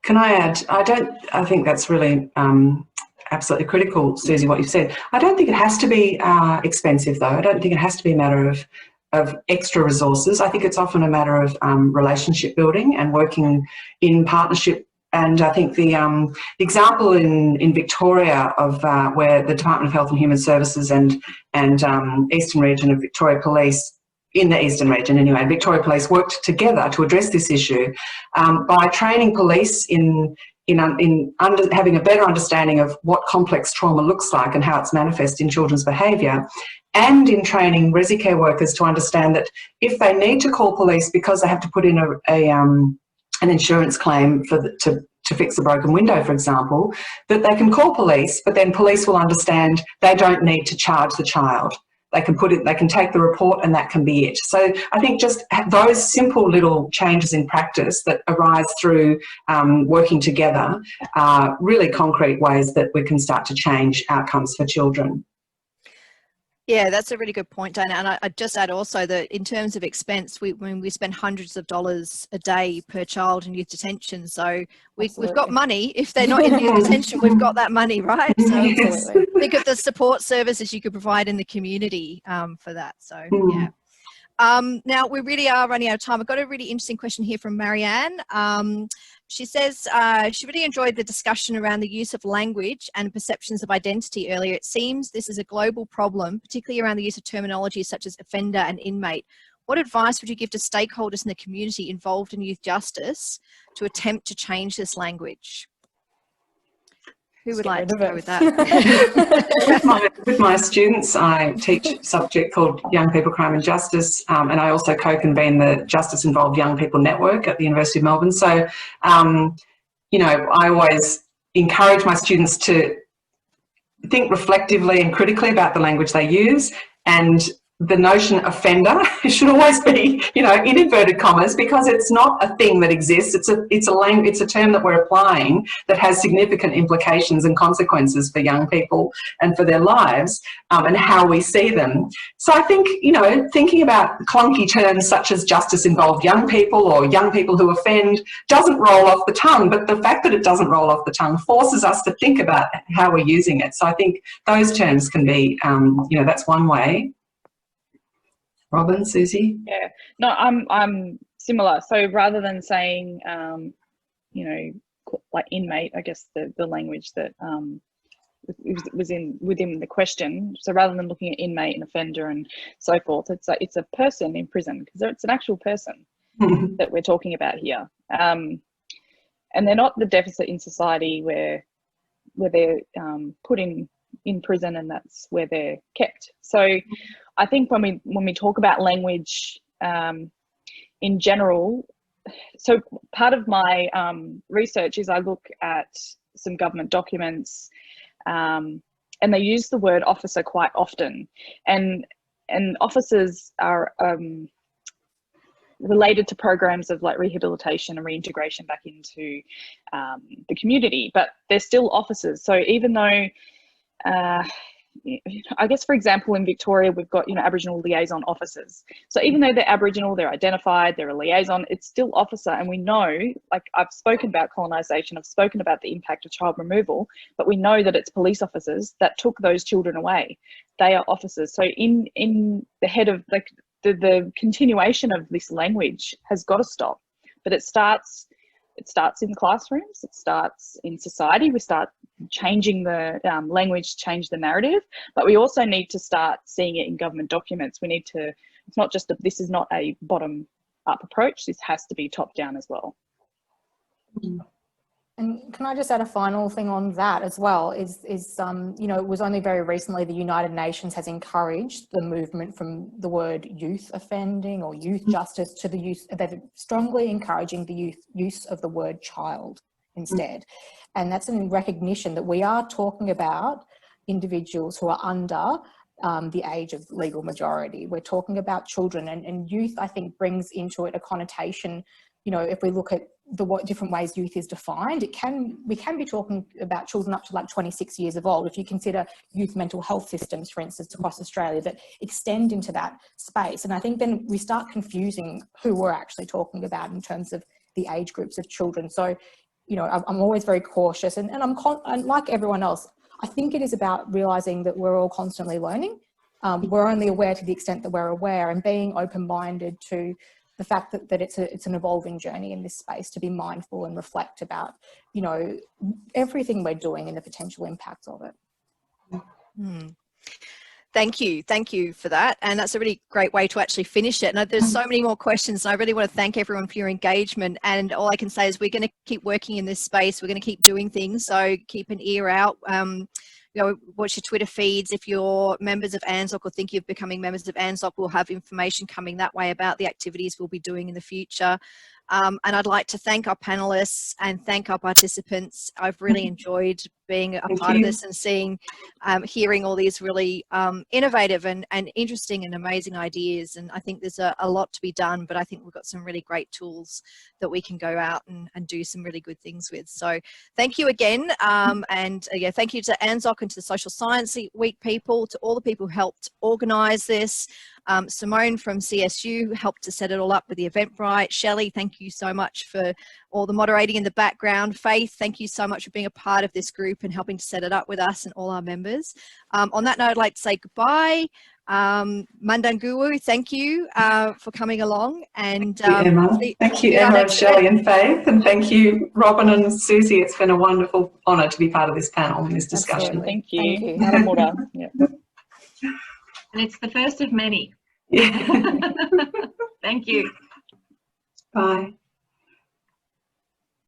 Speaker 2: Can I add? I think that's really absolutely critical, Susie, what you said. I don't think it has to be expensive, though. I don't think it has to be a matter of extra resources. I think it's often a matter of relationship building and working in partnership. And I think the example in Victoria of where the Department of Health and Human Services and Eastern Region of Victoria Police, in the Eastern Region anyway, Victoria Police worked together to address this issue by training police in having a better understanding of what complex trauma looks like and how it's manifest in children's behaviour, and in training Resi care workers to understand that if they need to call police because they have to put in an insurance claim to fix a broken window, for example, that they can call police, but then police will understand they don't need to charge the child. They can take the report and that can be it. So I think just those simple little changes in practice that arise through working together are really concrete ways that we can start to change outcomes for children.
Speaker 1: Yeah, that's a really good point, Dana. And I'd just add also that in terms of expense, when we spend hundreds of dollars a day per child in youth detention. So we've got money. If they're not in youth detention, we've got that money, right? So think of the support services you could provide in the community for that. So, yeah. Now, we really are running out of time. I've got a really interesting question here from Marianne. She says she really enjoyed the discussion around the use of language and perceptions of identity earlier. It seems this is a global problem, particularly around the use of terminology such as offender and inmate. What advice would you give to stakeholders in the community involved in youth justice to attempt to change this language? Who would like to go with that?
Speaker 2: With my students, I teach a subject called Young People, Crime and Justice, and I also co-convene the Justice Involved Young People Network at the University of Melbourne. So, you know, I always encourage my students to think reflectively and critically about the language they use, and the notion offender should always be, you know, in inverted commas, because it's not a thing that exists. It's a term that we're applying that has significant implications and consequences for young people and for their lives, and how we see them. So I think, you know, thinking about clunky terms such as justice involved young people or young people who offend doesn't roll off the tongue, but the fact that it doesn't roll off the tongue forces us to think about how we're using it. So I think those terms can be, you know, that's one way. Robyn, Susie?
Speaker 3: Yeah, no, I'm similar. So rather than saying, you know, like inmate, I guess the language that was within the question. So rather than looking at inmate and offender and so forth, it's a person in prison, because it's an actual person that we're talking about here, and they're not the deficit in society where they're put in prison and that's where they're kept. So I think when we talk about language in general, so part of my research is I look at some government documents, and they use the word officer quite often, and officers are related to programs of like rehabilitation and reintegration back into the community, but they're still officers. So even though I guess, for example, in Victoria, we've got, you know, Aboriginal liaison officers. So even though they're Aboriginal, they're identified, they're a liaison, it's still officer. And we know, like I've spoken about colonisation, I've spoken about the impact of child removal, but we know that it's police officers that took those children away. They are officers. So in the head of like the continuation of this language has got to stop. But it starts in classrooms, it starts in society. We start changing the language, change the narrative, but we also need to start seeing it in government documents. We need to, it's not just this is not a bottom up approach, this has to be top down as well.
Speaker 4: And can I just add a final thing on that as well, is you know, it was only very recently the United Nations has encouraged the movement from the word youth offending or youth justice to the use, they're strongly encouraging the use of the word child instead. And that's in recognition that we are talking about individuals who are under the age of legal majority. We're talking about children, and youth, I think, brings into it a connotation. You know, if we look at what different ways youth is defined, we can be talking about children up to like 26 years of old. If you consider youth mental health systems, for instance, across Australia that extend into that space. And I think then we start confusing who we're actually talking about in terms of the age groups of children. So, you know, I'm always very cautious, and I'm like everyone else, I think it is about realising that we're all constantly learning. We're only aware to the extent that we're aware, and being open-minded to the fact that it's an evolving journey in this space, to be mindful and reflect about, you know, everything we're doing and the potential impacts of it.
Speaker 1: Thank you for that, and that's a really great way to actually finish it. And there's so many more questions, and I really want to thank everyone for your engagement. And all I can say is we're going to keep working in this space, we're going to keep doing things, so keep an ear out. You know, watch your Twitter feeds. If you're members of ANZOC or think you're becoming members of ANZOC, we'll have information coming that way about the activities we'll be doing in the future. And I'd like to thank our panelists and thank our participants. I've really enjoyed being a part of this and seeing, hearing all these really innovative and interesting and amazing ideas. And I think there's a lot to be done, but I think we've got some really great tools that we can go out and do some really good things with. So thank you again. And yeah, thank you to ANZOC and to the Social Science Week people, to all the people who helped organise this. Simone from CSU helped to set it all up with the Eventbrite. Shelley, thank you so much for all the moderating in the background. Faith, thank you so much for being a part of this group and helping to set it up with us and all our members. On that note, I'd like to say goodbye. Mandanguwu, thank you for coming along. And
Speaker 2: thank you, Emma. Thank you, Emma and Shelley and Faith. And thank you, Robyn and Susie. It's been a wonderful honour to be part of this panel and this discussion.
Speaker 3: Thank you. Yeah.
Speaker 5: And it's the first of many.
Speaker 2: Yeah.
Speaker 5: Thank you.
Speaker 2: Bye.